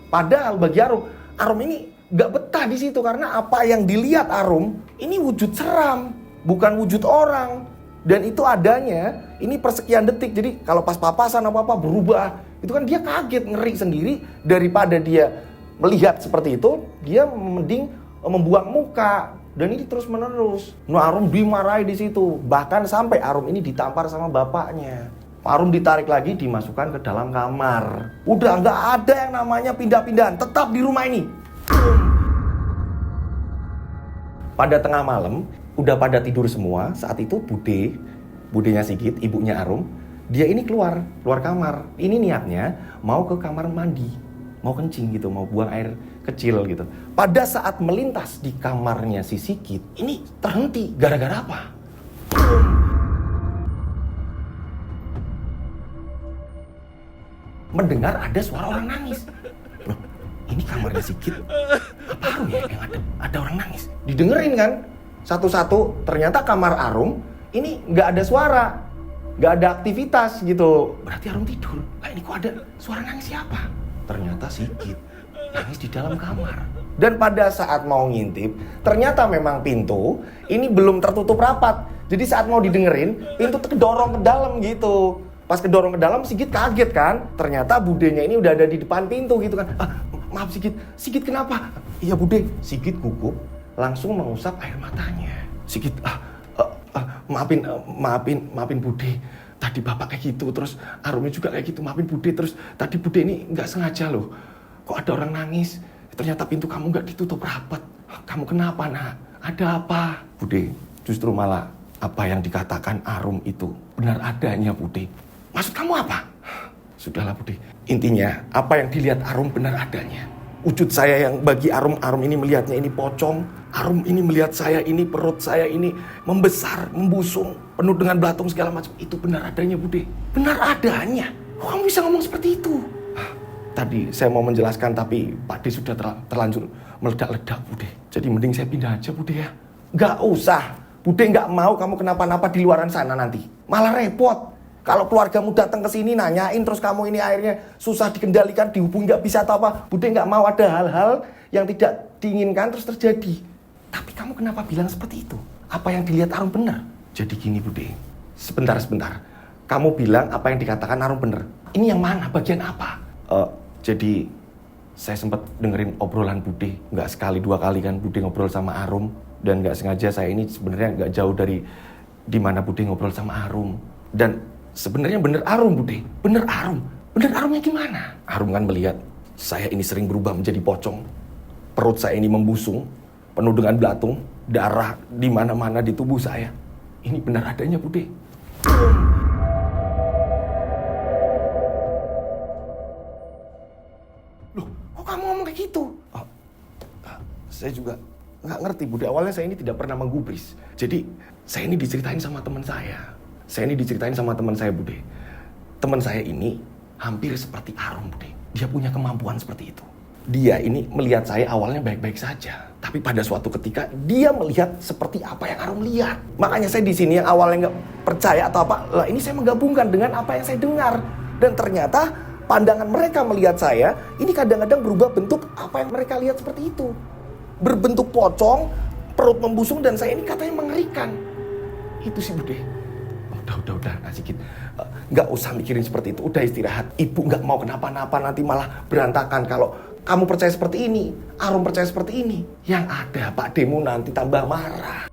padahal bagi Arum ini nggak betah di situ karena apa yang dilihat Arum ini wujud seram, bukan wujud orang. Dan itu adanya ini persekian detik. Jadi kalau pas papasan apa-apa berubah, itu kan dia kaget, ngeri sendiri. Daripada dia melihat seperti itu, dia mending membuang muka. Dan ini terus menerus. Nah, Arum dimarahi di situ. Bahkan sampai Arum ini ditampar sama bapaknya. Arum ditarik lagi, dimasukkan ke dalam kamar. Udah nggak ada yang namanya pindah-pindahan. Tetap di rumah ini. Pada tengah malam, udah pada tidur semua. Saat itu Budenya Sigit, ibunya Arum, dia ini keluar kamar. Ini niatnya mau ke kamar mandi, mau kencing gitu, mau buang air kecil gitu. Pada saat melintas di kamarnya si Sigit, ini terhenti gara-gara apa? Mendengar ada suara orang nangis. Loh, ini kamarnya Sigit. Apa Arum ya yang ada orang nangis? Didengerin kan? Satu-satu, ternyata kamar Arum ini nggak ada suara, nggak ada aktivitas gitu. Berarti Arum tidur. Lah ini kok ada suara nangis siapa? Ternyata Sigit nangis di dalam kamar. Dan pada saat mau ngintip, ternyata memang pintu ini belum tertutup rapat. Jadi saat mau didengerin, pintu kedorong ke dalam gitu. Pas kedorong ke dalam, Sigit kaget kan. Ternyata budenya ini udah ada di depan pintu gitu kan. Maaf Sigit kenapa? Iya Bude, Sigit gugup langsung mengusap air matanya. Sigit, maafin Bude. Tadi bapak kayak gitu, terus Arumnya juga kayak gitu, maafin Bude. Terus tadi Bude ini nggak sengaja loh. Kok ada orang nangis? Ternyata pintu kamu nggak ditutup rapat. Kamu kenapa nak? Ada apa? Bude, justru malah apa yang dikatakan Arum itu benar adanya Bude. Maksud kamu apa? Sudahlah Bude. Intinya apa yang dilihat Arum benar adanya. Wujud saya yang bagi Arum ini melihatnya ini pocong. Arum ini melihat saya ini, perut saya ini membesar, membusung, penuh dengan belatung segala macam. Itu benar adanya Bude. Benar adanya. Kok kamu bisa ngomong seperti itu? Tadi saya mau menjelaskan tapi Pak D sudah terlanjur meledak-ledak Bude. Jadi mending saya pindah aja Bude ya. Gak usah. Bude gak mau kamu kenapa-napa di luaran sana nanti. Malah repot. Kalau keluargamu datang ke sini nanyain terus kamu ini akhirnya susah dikendalikan, dihubungi nggak bisa atau apa. Bude nggak mau ada hal-hal yang tidak diinginkan terus terjadi. Tapi kamu kenapa bilang seperti itu? Apa yang dilihat Arum benar? Jadi gini Bude, sebentar. Kamu bilang apa yang dikatakan Arum benar. Ini yang mana? Bagian apa? Jadi saya sempat dengerin obrolan Bude. Nggak sekali dua kali kan Bude ngobrol sama Arum. Dan nggak sengaja saya ini sebenarnya nggak jauh dari di mana Bude ngobrol sama Arum. Dan sebenarnya bener Arum, Bude. Bener Arum. Bener Arumnya gimana? Arum kan melihat saya ini sering berubah menjadi pocong. Perut saya ini membusung, penuh dengan belatung, darah di mana-mana di tubuh saya. Ini benar adanya, Bude. Loh, kok kamu ngomong kayak gitu? Saya juga nggak ngerti, Bude. Awalnya saya ini tidak pernah menggubris. Jadi, saya ini diceritain sama teman saya. Bude. Teman saya ini hampir seperti Arum, Bude. Dia punya kemampuan seperti itu. Dia ini melihat saya awalnya baik-baik saja. Tapi pada suatu ketika, dia melihat seperti apa yang Arum lihat. Makanya saya di sini yang awalnya nggak percaya atau apa, lah ini saya menggabungkan dengan apa yang saya dengar. Dan ternyata pandangan mereka melihat saya, ini kadang-kadang berubah bentuk apa yang mereka lihat seperti itu. Berbentuk pocong, perut membusung, dan saya ini katanya mengerikan. Itu sih, Bude. Udah, Sigit. Nggak usah mikirin seperti itu, udah istirahat. Ibu nggak mau kenapa-napa, nanti malah berantakan. Kalau kamu percaya seperti ini, Arum percaya seperti ini, yang ada Pak Demu nanti tambah marah.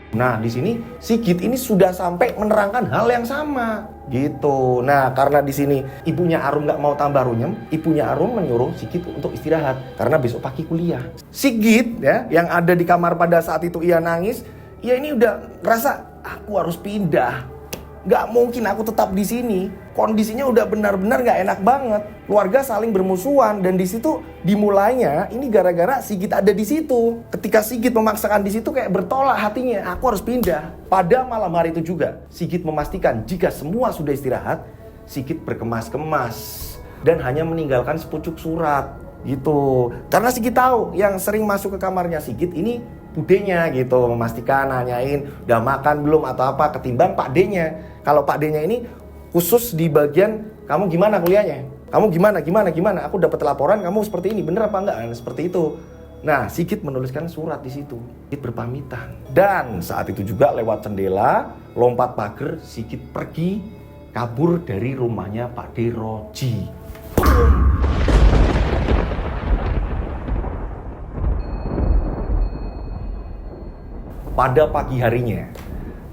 Nah, di sini Sigit ini sudah sampai menerangkan hal yang sama, gitu. Nah, karena di sini ibunya Arum nggak mau tambah runyem, ibunya Arum menyuruh Sigit untuk istirahat karena besok pagi kuliah. Sigit ya, yang ada di kamar pada saat itu ia nangis, ya ini udah ngerasa aku harus pindah. Nggak mungkin aku tetap di sini. Kondisinya udah benar-benar nggak enak banget. Keluarga saling bermusuhan dan di situ dimulainya ini gara-gara Sigit ada di situ. Ketika Sigit memaksakan di situ kayak bertolak hatinya, aku harus pindah. Pada malam hari itu juga Sigit memastikan jika semua sudah istirahat, Sigit berkemas-kemas dan hanya meninggalkan sepucuk surat gitu. Karena Sigit tahu yang sering masuk ke kamarnya Sigit ini Budenya gitu, memastikan, nanyain udah makan belum atau apa, ketimbang Pak D-nya. Kalau Pak D-nya ini khusus di bagian kamu gimana kuliahnya, kamu gimana, aku dapat laporan kamu seperti ini, bener apa enggak, seperti itu. Nah, Sigit menuliskan surat di situ, Sigit berpamitan. Dan saat itu juga lewat jendela, lompat pagar, Sigit pergi kabur dari rumahnya Pak D Roji. Pada pagi harinya,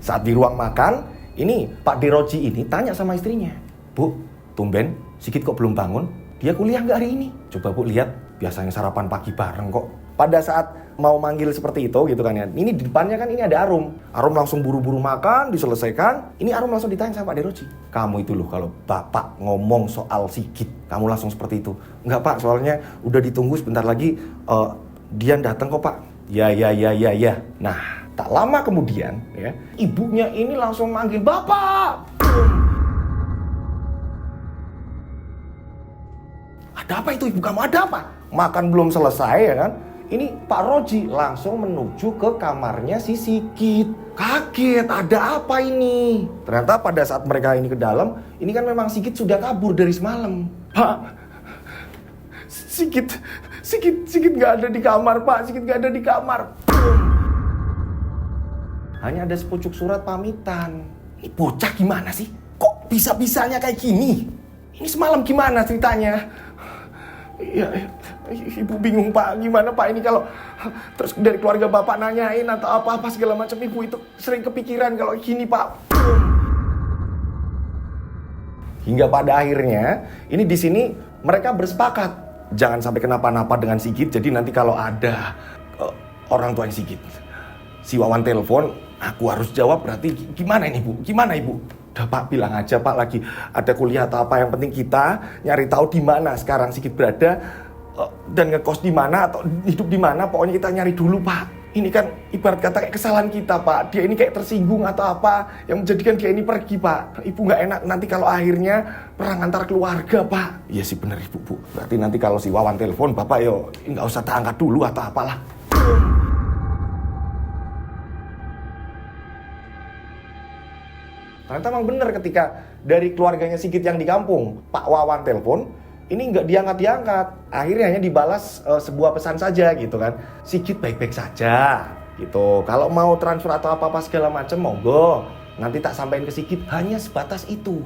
saat di ruang makan, ini Pak Deroji ini tanya sama istrinya, Bu, tumben Sigit kok belum bangun? Dia kuliah nggak hari ini? Coba Bu lihat, biasanya sarapan pagi bareng kok. Pada saat mau manggil seperti itu gitu kan ya, ini di depannya kan ini ada Arum. Arum langsung buru-buru makan, diselesaikan. Ini Arum langsung ditanya sama Pak Deroji, kamu itu loh kalau Bapak ngomong soal Sigit, kamu langsung seperti itu. Enggak Pak, soalnya udah ditunggu sebentar lagi, dia datang kok Pak. Ya. Nah, tak lama kemudian, ya, ibunya ini langsung manggil, Bapak! Ada apa itu ibu kamu? Ada apa? Makan belum selesai ya kan? Ini Pak Roji langsung menuju ke kamarnya si Sigit. Kaget, ada apa ini? Ternyata pada saat mereka ini ke dalam, ini kan memang Sigit sudah kabur dari semalam. Pak, Sigit nggak ada di kamar, Pak. Sigit nggak ada di kamar. Hanya ada sepucuk surat pamitan. Ini bocah gimana sih? Kok bisa-bisanya kayak gini? Ini semalam gimana ceritanya? Ya, ibu bingung Pak. Gimana Pak ini kalau terus dari keluarga Bapak nanyain atau apa-apa segala macam, ibu itu sering kepikiran kalau gini Pak. Hingga pada akhirnya ini di sini mereka bersepakat jangan sampai kenapa-napa dengan Sigit. Jadi nanti kalau ada orang tua yang Sigit, si Wawan telepon, aku harus jawab, berarti gimana ini Bu? Gimana Ibu? Udah Pak, bilang aja Pak lagi ada kuliah atau apa, yang penting kita nyari tahu di mana sekarang Sigit berada dan ngekos di mana atau hidup di mana, pokoknya kita nyari dulu Pak. Ini kan ibarat kata kayak kesalahan kita Pak. Dia ini kayak tersinggung atau apa yang menjadikan dia ini pergi Pak. Ibu nggak enak nanti kalau akhirnya perang antar keluarga Pak. Iya sih bener Ibu, Bu. Berarti nanti kalau si Wawan telepon Bapak yo nggak usah tak angkat dulu atau apalah. Ternyata memang benar ketika dari keluarganya Sigit yang di kampung, Pak Wawan telepon, ini nggak diangkat-diangkat. Akhirnya hanya dibalas sebuah pesan saja gitu kan. Sigit baik-baik saja gitu. Kalau mau transfer atau apa-apa segala macam, monggo. Nanti tak sampaikan ke Sigit, hanya sebatas itu.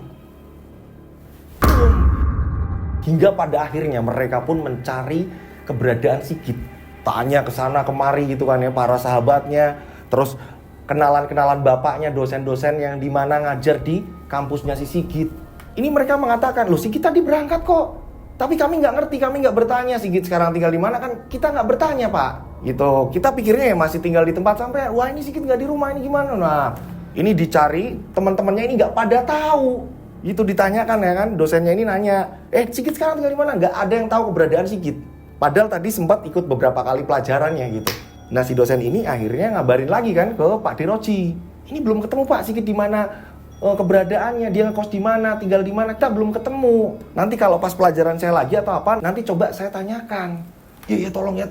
Hingga pada akhirnya mereka pun mencari keberadaan Sigit tanya ke sana kemari gitu kan ya, para sahabatnya, terus kenalan-kenalan bapaknya, dosen-dosen yang dimana ngajar di kampusnya si Sigit. Ini mereka mengatakan, loh Sigit tadi berangkat kok, tapi kami nggak ngerti, kami nggak bertanya Sigit sekarang tinggal di mana, kan kita nggak bertanya Pak. Gitu, kita pikirnya ya masih tinggal di tempat sampai, wah ini Sigit nggak di rumah, ini gimana? Nah, ini dicari, teman-temannya ini nggak pada tahu. Itu ditanyakan ya kan, dosennya ini nanya, Sigit sekarang tinggal di mana? Nggak ada yang tahu keberadaan Sigit. Padahal tadi sempat ikut beberapa kali pelajarannya gitu. Nah si dosen ini akhirnya ngabarin lagi kan ke Pak Deroji. Ini belum ketemu Pak Sigit di mana keberadaannya, dia ngekos di mana, tinggal di mana, kita belum ketemu. Nanti kalau pas pelajaran saya lagi atau apa, nanti coba saya tanyakan. Ya tolong ya.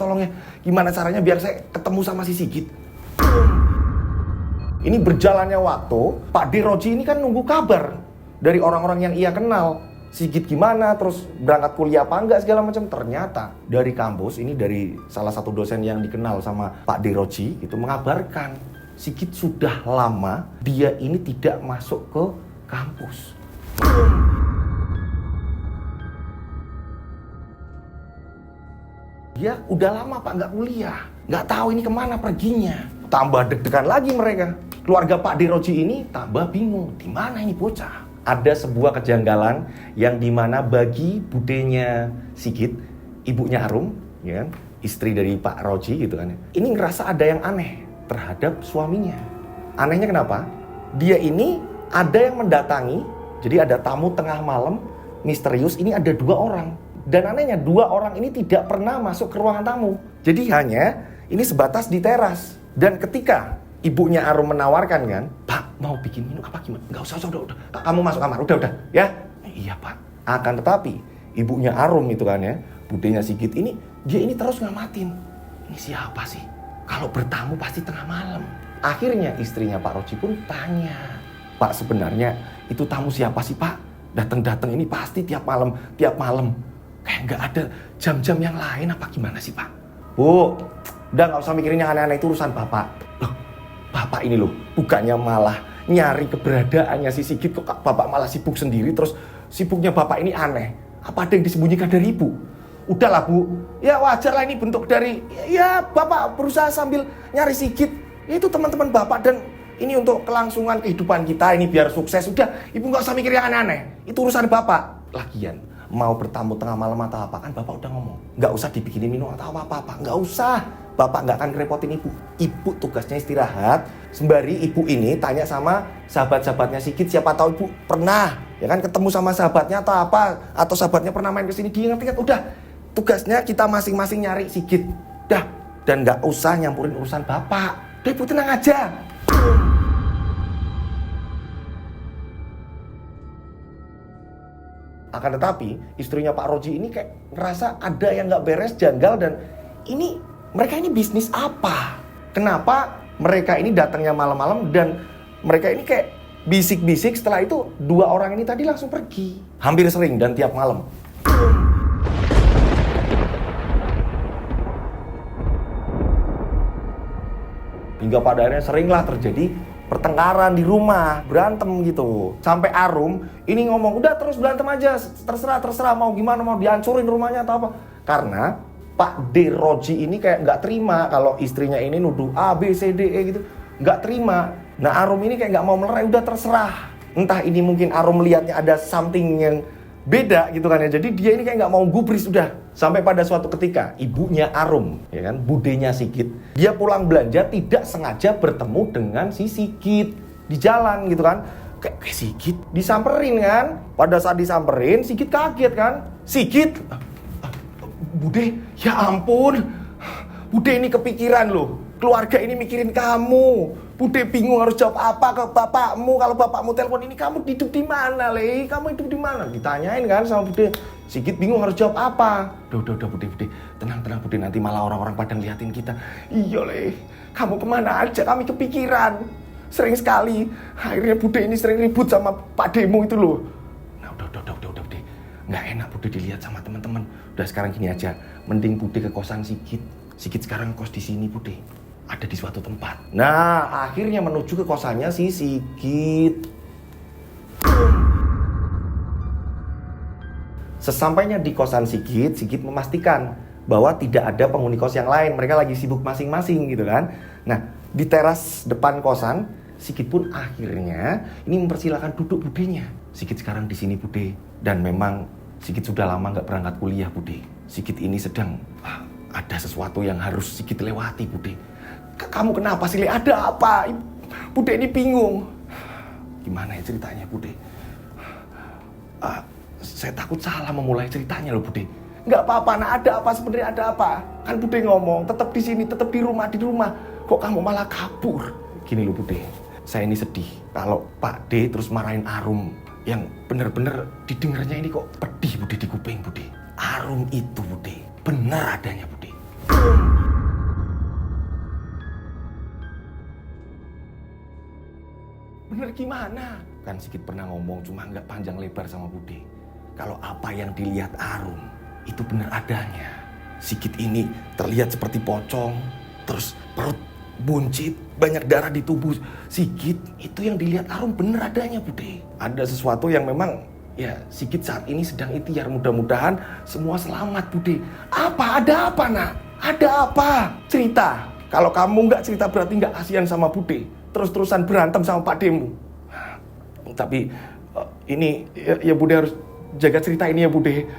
Gimana caranya biar saya ketemu sama si Sigit. Ini berjalannya waktu, Pak Deroji ini kan nunggu kabar dari orang-orang yang ia kenal. Sigit gimana, terus berangkat kuliah apa enggak segala macam. Ternyata dari kampus ini, dari salah satu dosen yang dikenal sama Pak Deroji itu mengabarkan Sigit sudah lama dia ini tidak masuk ke kampus. Dia udah lama Pak nggak kuliah, nggak tahu ini kemana perginya. Tambah deg-degan lagi mereka. Keluarga Pak Deroji ini tambah bingung, di mana ini bocah? Ada sebuah kejanggalan yang dimana bagi budenya Sigit, ibunya Arum, ya kan, istri dari Pak Roji gitu kan, ini ngerasa ada yang aneh terhadap suaminya. Anehnya kenapa? Dia ini ada yang mendatangi, jadi ada tamu tengah malam misterius, ini ada 2 orang. Dan anehnya 2 orang ini tidak pernah masuk ke ruangan tamu. Jadi hanya ini sebatas di teras. Dan ketika ibunya Arum menawarkan kan, Pak mau bikin minum apa gimana? Nggak usah, udah. Kamu masuk kamar, udah ya. Iya Pak. Akan tetapi ibunya Arum itu kan ya, budenya Sigit ini, dia ini terus ngamatin. Ini siapa sih? Kalau bertamu pasti tengah malam. Akhirnya istrinya Pak Roji pun tanya, Pak sebenarnya itu tamu siapa sih Pak? Datang ini pasti tiap malam. Kayak nggak ada jam-jam yang lain apa gimana sih Pak? Bu, udah nggak usah mikirin yang aneh-aneh, itu urusan Bapak. Loh, Bapak ini loh, bukannya malah nyari keberadaannya si Sigit, kok Bapak malah sibuk sendiri, terus sibuknya Bapak ini aneh. Apa ada yang disembunyikan dari Ibu? Udahlah Bu, ya wajar lah ini bentuk dari, ya Bapak berusaha sambil nyari Sigit. Itu teman-teman Bapak dan ini untuk kelangsungan kehidupan kita, ini biar sukses. Udah, Ibu nggak usah mikir yang aneh-aneh, itu urusan Bapak. Lagian, mau bertamu tengah malam atau apa, kan Bapak udah ngomong, nggak usah dibikinin minum atau apa-apa, nggak usah. Bapak nggak akan ngerepotin Ibu. Ibu tugasnya istirahat. Sembari Ibu ini tanya sama sahabat-sahabatnya Sigit, siapa tahu Ibu pernah ya kan ketemu sama sahabatnya atau apa, atau sahabatnya pernah main ke sini. Diingat-ingat, udah. Tugasnya kita masing-masing nyari Sigit. Dah, dan nggak usah nyampurin urusan Bapak. Udah Ibu tenang aja. Akan tetapi istrinya Pak Roji ini kayak ngerasa ada yang nggak beres, janggal, dan ini mereka ini bisnis apa? Kenapa mereka ini datangnya malam-malam dan mereka ini kayak bisik-bisik, setelah itu 2 orang ini tadi langsung pergi. Hampir sering dan tiap malam. Hingga pada akhirnya seringlah terjadi pertengkaran di rumah, berantem gitu. Sampai Arum ini ngomong, udah terus berantem aja, terserah mau gimana, mau dihancurin rumahnya atau apa. Karena Pak Deroji ini kayak nggak terima kalau istrinya ini nuduh A, B, C, D, E gitu. Nggak terima. Nah Arum ini kayak nggak mau melerai, udah terserah. Entah ini mungkin Arum melihatnya ada something yang beda gitu kan ya. Jadi dia ini kayak nggak mau gubris, udah. Sampai pada suatu ketika ibunya Arum, ya kan, budenya Sigit, dia pulang belanja tidak sengaja bertemu dengan si Sigit di jalan gitu kan. Kayak Sigit disamperin kan. Pada saat disamperin Sigit kaget kan. Sigit, Bude, ya ampun, Bude ini kepikiran loh, keluarga ini mikirin kamu. Bude bingung harus jawab apa ke bapakmu. Kalau bapakmu telepon ini, kamu hidup di mana, Le? Kamu hidup di mana? Ditanyain kan sama Bude. Sigit bingung harus jawab apa. Udah Bude, tenang Bude, nanti malah orang-orang pada ngeliatin kita. Iya Le, kamu kemana aja, kami kepikiran. Sering sekali, akhirnya Bude ini sering ribut sama Pak Demo itu loh. Nah udah Bude, nggak enak Bude dilihat sama teman-teman. Udah sekarang gini aja, mending Bude ke kosan Sigit. Sigit sekarang kos di sini Bude, ada di suatu tempat. Nah akhirnya menuju ke kosannya si Sigit. Sesampainya di kosan Sigit, Sigit memastikan bahwa tidak ada penghuni kos yang lain, mereka lagi sibuk masing-masing gitu kan. Nah, di teras depan kosan, Sigit pun akhirnya ini mempersilahkan duduk budenya. Sigit sekarang di sini bude, dan memang Sigit sudah lama nggak berangkat kuliah bude. Sigit ini sedang ada sesuatu yang harus Sigit lewati bude. Kamu kenapa sih? Ada apa? Bude ini bingung. Gimana ya ceritanya bude? Saya takut salah memulai ceritanya loh bude. Nggak apa-apa, nah ada apa sebenarnya, ada apa? Kan bude ngomong tetap di sini, tetap di rumah. Kok kamu malah kabur? Gini loh bude, saya ini sedih kalau Pak D terus marahin Arum yang bener-bener didengarnya ini kok pedih bude di kuping bude. Arum itu bude benar adanya bude. Bener gimana? Kan Sigit pernah ngomong cuma nggak panjang lebar sama bude. Kalau apa yang dilihat Arum itu benar adanya. Sigit ini terlihat seperti pocong, terus perut buncit, banyak darah di tubuh Sigit. Itu yang dilihat Arum benar adanya bude. Ada sesuatu yang memang ya Sigit saat ini sedang ikhtiar, mudah-mudahan semua selamat bude. Apa? Ada apa nak? Ada apa? Cerita. Kalau kamu nggak cerita berarti nggak kasihan sama bude. Terus-terusan berantem sama Pak Demu. Tapi ini ya bude harus jaga cerita ini ya bude.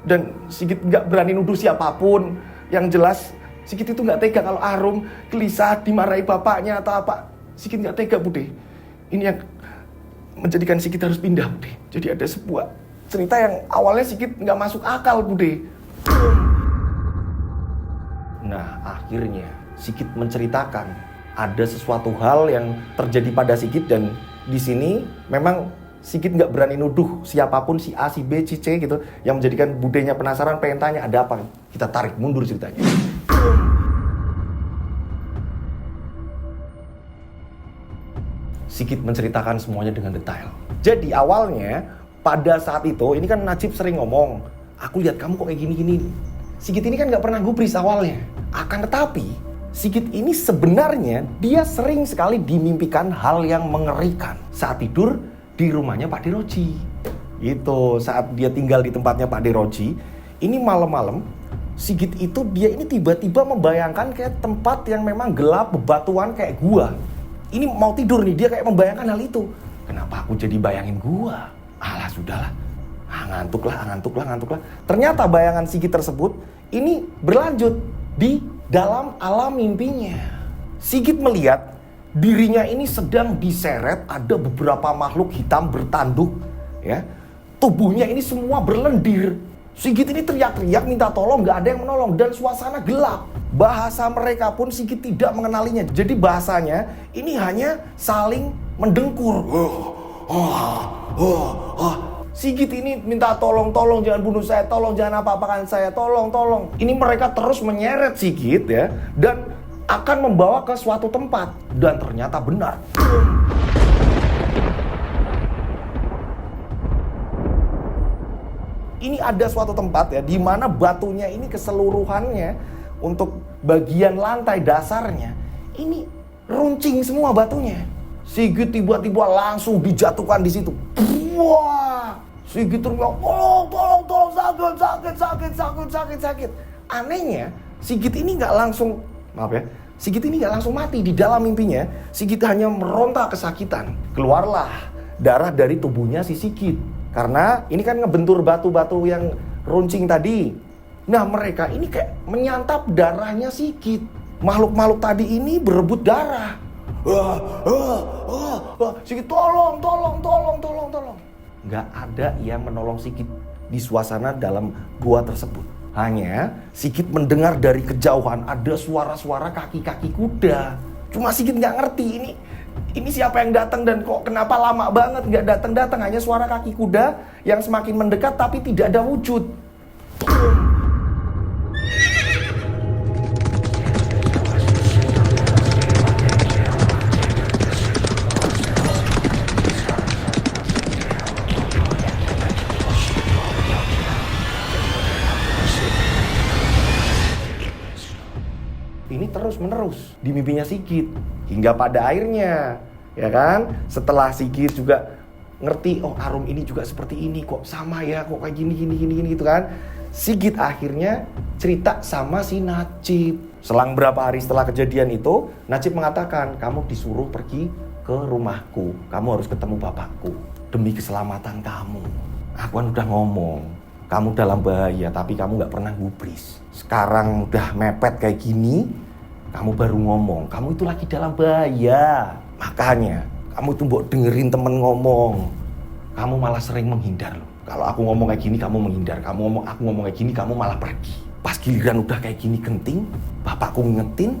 Dan Sigit nggak berani nuduh siapapun. Yang jelas Sigit itu nggak tega kalau Arum gelisah dimarahi bapaknya atau apa. Sigit nggak tega bude. Ini yang menjadikan Sigit harus pindah bude. Jadi ada sebuah cerita yang awalnya Sigit nggak masuk akal bude. Nah akhirnya Sigit menceritakan ada sesuatu hal yang terjadi pada Sigit, dan di sini memang Sigit nggak berani nuduh siapapun, si A, si B, si C gitu, yang menjadikan budenya penasaran pengen tanya ada apa. Kita tarik mundur ceritanya. Sigit menceritakan semuanya dengan detail. Jadi awalnya pada saat itu ini kan Najib sering ngomong, aku lihat kamu kok kayak gini-gini. Sigit ini kan nggak pernah gubris awalnya. Akan tetapi Sigit ini sebenarnya dia sering sekali dimimpikan hal yang mengerikan saat tidur di rumahnya Pak Deroji. Gitu, saat dia tinggal di tempatnya Pak Deroji, ini malam-malam Sigit itu dia ini tiba-tiba membayangkan kayak tempat yang memang gelap, bebatuan kayak gua. Ini mau tidur nih, dia kayak membayangkan hal itu. Kenapa aku jadi bayangin gua? Alah sudahlah, ngantuk lah. Ternyata bayangan Sigit tersebut ini berlanjut di dalam alam mimpinya. Sigit melihat dirinya ini sedang diseret, ada beberapa makhluk hitam bertanduk, ya. Tubuhnya ini semua berlendir. Sigit ini teriak-teriak minta tolong, gak ada yang menolong, dan suasana gelap. Bahasa mereka pun Sigit tidak mengenalinya. Jadi bahasanya ini hanya saling mendengkur. Sigit ini minta tolong jangan bunuh saya, tolong jangan apa-apakan saya, tolong. Ini mereka terus menyeret Sigit ya, dan akan membawa ke suatu tempat. Dan ternyata benar. Ini ada suatu tempat ya, di mana batunya ini keseluruhannya untuk bagian lantai dasarnya ini runcing semua batunya. Sigit tiba-tiba langsung dijatuhkan di situ. Wah, Sigit teriak, tolong, sakit. Anehnya, Sigit ini nggak langsung, Sigit ini nggak langsung mati di dalam mimpinya. Sigit hanya meronta kesakitan. Keluarlah darah dari tubuhnya si Sigit. Karena ini kan ngebentur batu-batu yang runcing tadi. Nah mereka ini kayak menyantap darahnya Sigit. Makhluk-makhluk tadi ini berebut darah. Sigit tolong. Gak ada yang menolong Sigit di suasana dalam gua tersebut. Hanya Sigit mendengar dari kejauhan ada suara-suara kaki-kaki kuda. Cuma Sigit gak ngerti ini siapa yang datang dan kok kenapa lama banget gak datang. Hanya suara kaki kuda yang semakin mendekat tapi tidak ada wujud. Ini terus-menerus di mimpinya Sigit hingga pada akhirnya, ya kan? Setelah Sigit juga ngerti, oh Arum ini juga seperti ini, kok sama ya, kok kayak gini gitu kan? Sigit akhirnya cerita sama si Najib. Selang berapa hari setelah kejadian itu, Najib mengatakan, kamu disuruh pergi ke rumahku. Kamu harus ketemu bapakku. Demi keselamatan kamu. Aku kan udah ngomong, kamu dalam bahaya tapi kamu gak pernah gubris. Sekarang udah mepet kayak gini, kamu baru ngomong, kamu itu lagi dalam bahaya. Makanya, kamu tuh mbok dengerin temen ngomong. Kamu malah sering menghindar loh. Kalau aku ngomong kayak gini, kamu menghindar. Aku ngomong kayak gini, kamu malah pergi. Pas giliran udah kayak gini genting, bapakku ngingetin.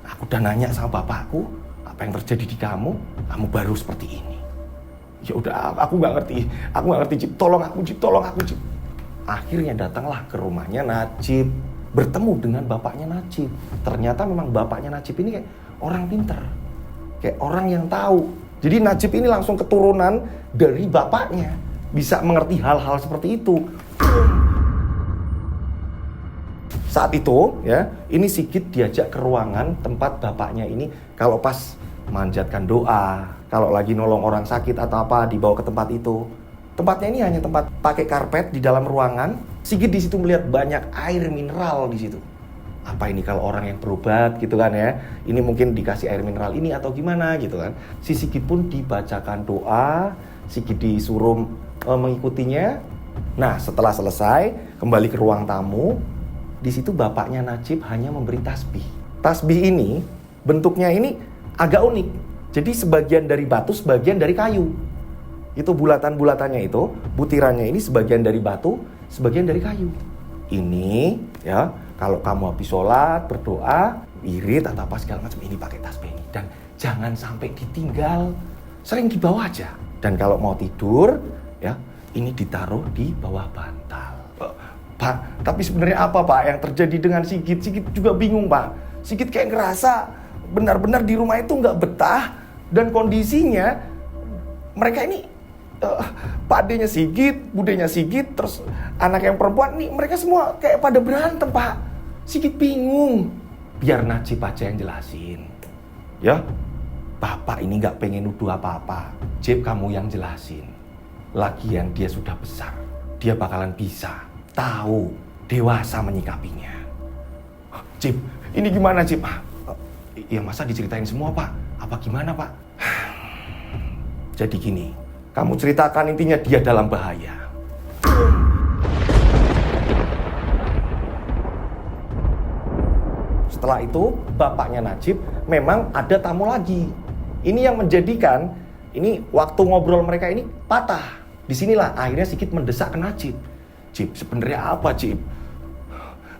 Aku udah nanya sama bapakku, apa yang terjadi di kamu baru seperti ini. Ya udah, aku nggak ngerti, Cip. Tolong aku, Cip. Akhirnya datanglah ke rumahnya Najib, bertemu dengan bapaknya Najib. Ternyata memang bapaknya Najib ini kayak orang pinter, kayak orang yang tahu. Jadi Najib ini langsung keturunan dari bapaknya, bisa mengerti hal-hal seperti itu. Saat itu, ya, ini Sigit diajak ke ruangan tempat bapaknya ini. Kalau pas manjatkan doa, kalau lagi nolong orang sakit atau apa, dibawa ke tempat itu. Tempatnya ini hanya tempat pakai karpet di dalam ruangan. Sigit di situ melihat banyak air mineral di situ. Apa ini kalau orang yang berobat gitu kan ya? Ini mungkin dikasih air mineral ini atau gimana gitu kan? Si Sigit pun dibacakan doa, Sigit disuruh mengikutinya. Nah, setelah selesai, kembali ke ruang tamu. Di situ bapaknya Najib hanya memberi tasbih. Tasbih ini bentuknya ini agak unik. Jadi sebagian dari batu, sebagian dari kayu. Itu bulatan-bulatannya itu, butirannya ini sebagian dari batu, sebagian dari kayu. Ini ya, kalau kamu habis sholat, berdoa, wirid atau apa segala macam, ini pakai tasbih ini. Dan jangan sampai ditinggal, sering dibawa aja. Dan kalau mau tidur, ya, ini ditaruh di bawah bantal. Pak, tapi sebenarnya apa Pak yang terjadi dengan Sigit? Sigit juga bingung Pak. Sigit kayak ngerasa benar-benar di rumah itu nggak betah. Dan kondisinya mereka ini Pak adenya Sigit, budenya Sigit, terus anak yang perempuan nih, mereka semua kayak pada berantem Pak. Sigit bingung. Biar Najib aja yang jelasin. Ya, Bapak ini nggak pengen nuduh apa-apa. Jib, kamu yang jelasin. Lagian dia sudah besar. Dia bakalan bisa tahu, dewasa menyikapinya. Cip, ini gimana Cip? Ya masa diceritain semua Pak? Apa gimana Pak? Jadi gini, kamu ceritakan intinya dia dalam bahaya. Setelah itu, bapaknya Najib memang ada tamu lagi. Ini yang menjadikan, ini waktu ngobrol mereka ini patah. Disinilah akhirnya Sigit mendesak ke Najib. Cip, sebenarnya apa Cip?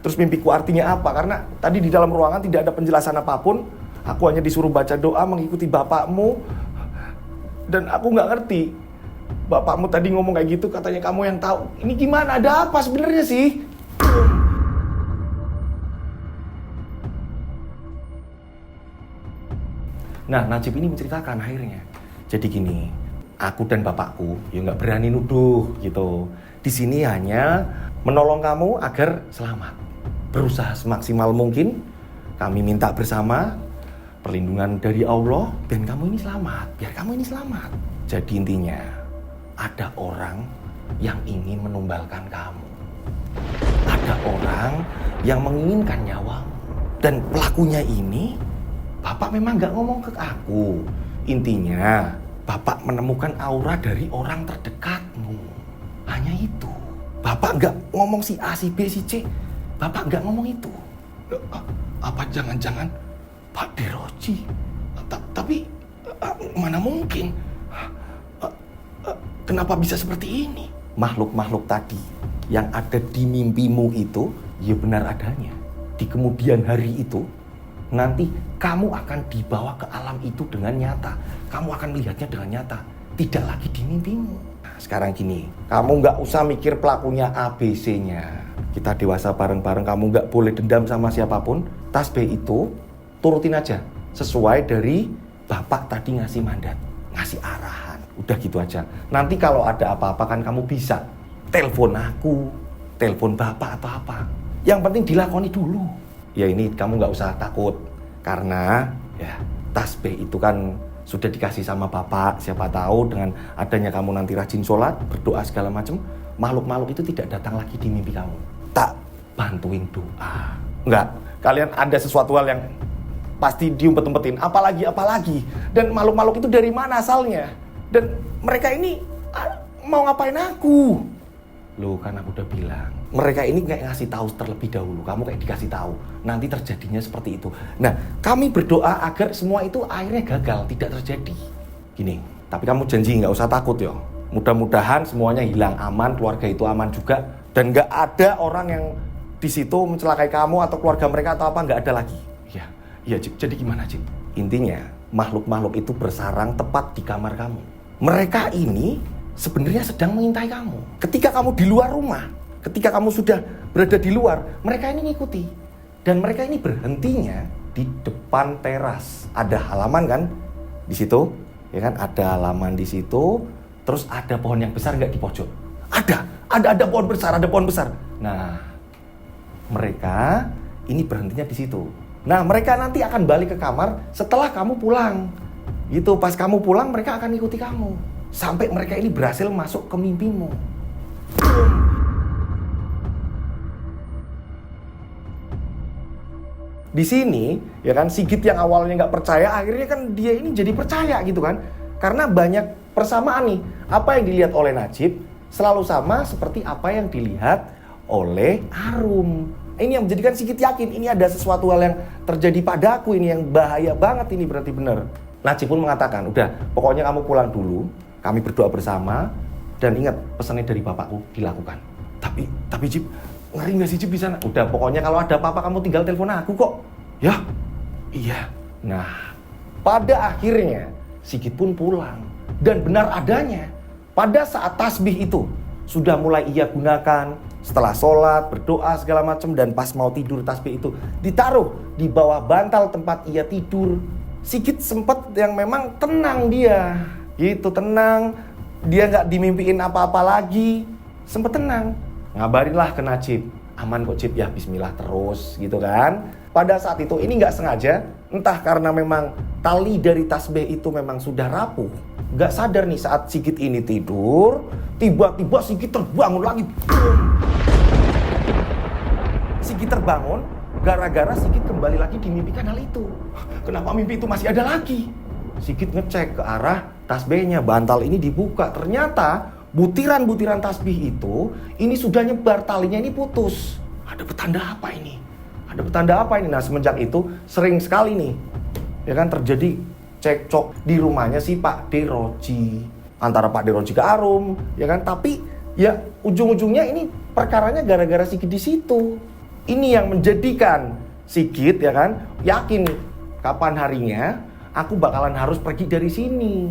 Terus mimpiku artinya apa? Karena tadi di dalam ruangan tidak ada penjelasan apapun. Aku hanya disuruh baca doa mengikuti bapakmu. Dan aku nggak ngerti. Bapakmu tadi ngomong kayak gitu, katanya kamu yang tahu. Ini gimana? Ada apa sebenarnya sih? Nah, Najib ini menceritakan akhirnya. Jadi gini, aku dan bapakku ya nggak berani nuduh gitu. Di sini hanya menolong kamu agar selamat. Berusaha semaksimal mungkin. Kami minta bersama perlindungan dari Allah dan kamu ini selamat. Biar kamu ini selamat. Jadi intinya ada orang yang ingin menumbalkan kamu. Ada orang yang menginginkan nyawamu. Dan pelakunya ini Bapak memang gak ngomong ke aku. Intinya Bapak menemukan aura dari orang terdekatmu. Hanya itu. Bapak gak ngomong si A, si B, si C. Bapak gak ngomong itu. Apa jangan-jangan Pak Deroji? Tapi mana mungkin? Kenapa bisa seperti ini? Makhluk-makhluk tadi yang ada di mimpimu itu, ya benar adanya. Di kemudian hari itu, nanti kamu akan dibawa ke alam itu dengan nyata. Kamu akan melihatnya dengan nyata. Tidak lagi di mimpimu. Nah, sekarang gini, kamu gak usah mikir pelakunya ABC-nya. Kita dewasa bareng-bareng, kamu gak boleh dendam sama siapapun. Tasbih itu turutin aja. Sesuai dari Bapak tadi ngasih mandat, ngasih arahan. Udah gitu aja. Nanti kalau ada apa-apa kan kamu bisa telepon aku, telepon Bapak atau apa. Yang penting dilakoni dulu. Ya ini kamu gak usah takut. Karena ya tasbih itu kan sudah dikasih sama Bapak. Siapa tahu dengan adanya kamu nanti rajin sholat, berdoa segala macam, makhluk-makhluk itu tidak datang lagi di mimpi kamu. Tak bantuin doa. Enggak, kalian ada sesuatu hal yang pasti diumpet-umpetin. Apalagi. Dan makhluk-makhluk itu dari mana asalnya? Dan mereka ini mau ngapain aku? Loh, kan aku udah bilang. Mereka ini kayak ngasih tahu terlebih dahulu. Kamu kayak dikasih tahu. Nanti terjadinya seperti itu. Nah, kami berdoa agar semua itu akhirnya gagal, tidak terjadi. Gini, tapi kamu janji nggak usah takut ya. Mudah-mudahan semuanya hilang aman, keluarga itu aman juga. Dan nggak ada orang yang di situ mencelakai kamu atau keluarga mereka atau apa, nggak ada lagi. Iya Cip, jadi gimana Cip? Intinya, makhluk-makhluk itu bersarang tepat di kamar kamu. Mereka ini sebenarnya sedang mengintai kamu. Ketika kamu di luar rumah, ketika kamu sudah berada di luar, mereka ini ngikuti. Dan mereka ini berhentinya di depan teras. Ada halaman kan di situ, ya kan? Ada halaman di situ. Terus ada pohon yang besar nggak di pojok? Ada pohon besar. Nah, mereka ini berhentinya di situ. Nah, mereka nanti akan balik ke kamar setelah kamu pulang. Gitu, pas kamu pulang mereka akan ikuti kamu. Sampai mereka ini berhasil masuk ke mimpimu. Di sini, ya kan, Sigit yang awalnya nggak percaya, akhirnya kan dia ini jadi percaya gitu kan. Karena banyak persamaan nih. Apa yang dilihat oleh Najib selalu sama seperti apa yang dilihat oleh Arum. Ini yang menjadikan Sigit yakin ini ada sesuatu hal yang terjadi padaku, ini yang bahaya banget, ini berarti benar. Najib pun mengatakan, udah pokoknya kamu pulang dulu, kami berdoa bersama, dan ingat pesannya dari bapakku dilakukan. Tapi Jib, ngeri gak sih Jib di sana? Udah pokoknya kalau ada apa-apa kamu tinggal telepon aku kok. Ya? Iya. Nah, pada akhirnya Sigit pun pulang. Dan benar adanya, pada saat tasbih itu sudah mulai ia gunakan, setelah sholat, berdoa segala macam, dan pas mau tidur tasbih itu ditaruh di bawah bantal tempat ia tidur. Sigit sempat yang memang tenang dia, gitu, tenang. Dia nggak dimimpiin apa-apa lagi, sempat tenang. Ngabarinlah ke Najib, aman kok Cip, ya bismillah terus gitu kan. Pada saat itu ini nggak sengaja, entah karena memang tali dari tasbih itu memang sudah rapuh, nggak sadar nih saat Sigit ini tidur, tiba-tiba Sigit terbangun lagi. Sigit terbangun gara-gara Sigit kembali lagi dimimpikan hal itu. Kenapa mimpi itu masih ada lagi? Sigit ngecek ke arah tasbihnya, bantal ini dibuka. Ternyata butiran-butiran tasbih itu ini sudah nyebar, talinya ini putus. Ada petanda apa ini? Nah, semenjak itu sering sekali nih, ya kan, terjadi cekcok di rumahnya si Pak Deroji, antara Pak Deroji ke Arum, ya kan. Tapi ya ujung-ujungnya ini perkaranya gara-gara Sigit di situ. Ini yang menjadikan Sigit, ya kan, yakin kapan harinya aku bakalan harus pergi dari sini.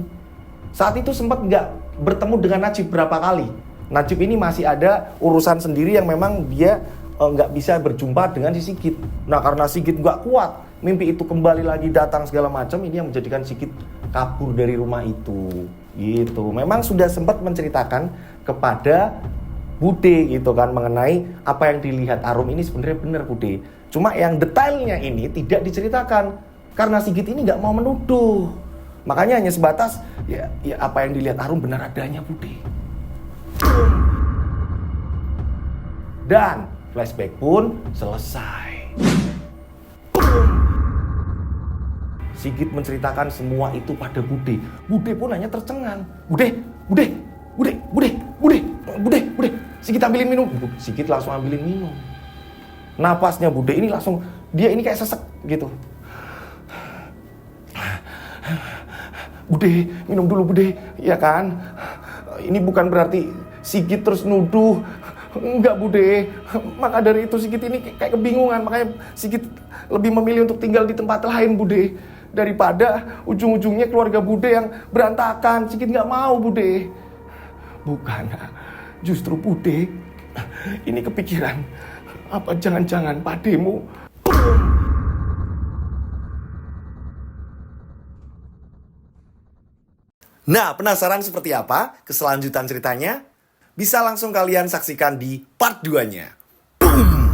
Saat itu sempat nggak bertemu dengan Najib berapa kali. Najib ini masih ada urusan sendiri yang memang dia nggak bisa berjumpa dengan si Sigit. Nah, karena Sigit nggak kuat, mimpi itu kembali lagi datang segala macam, ini yang menjadikan Sigit kabur dari rumah itu. Gitu. Memang sudah sempat menceritakan kepada Bude gitu kan mengenai apa yang dilihat Arum ini sebenarnya benar Bude. Cuma yang detailnya ini tidak diceritakan karena Sigit ini nggak mau menuduh. Makanya hanya sebatas ya apa yang dilihat Arum benar adanya Bude. Dan flashback pun selesai. Sigit menceritakan semua itu pada Bude. Bude pun hanya tercengang. Bude. Sigit ambilin minum. Sigit langsung ambilin minum. Napasnya Bude ini langsung, dia ini kayak sesek gitu. Bude, minum dulu Bude, ya kan? Ini bukan berarti Sigit terus nuduh. Enggak Bude, maka dari itu Sigit ini kayak kebingungan. Makanya Sigit lebih memilih untuk tinggal di tempat lain Bude, daripada ujung-ujungnya keluarga Bude yang berantakan. Sigit nggak mau Bude. Bukan, justru Bude ini kepikiran, apa jangan-jangan pademu. Nah, penasaran seperti apa keselanjutan ceritanya? Bisa langsung kalian saksikan di part 2-nya. Boom!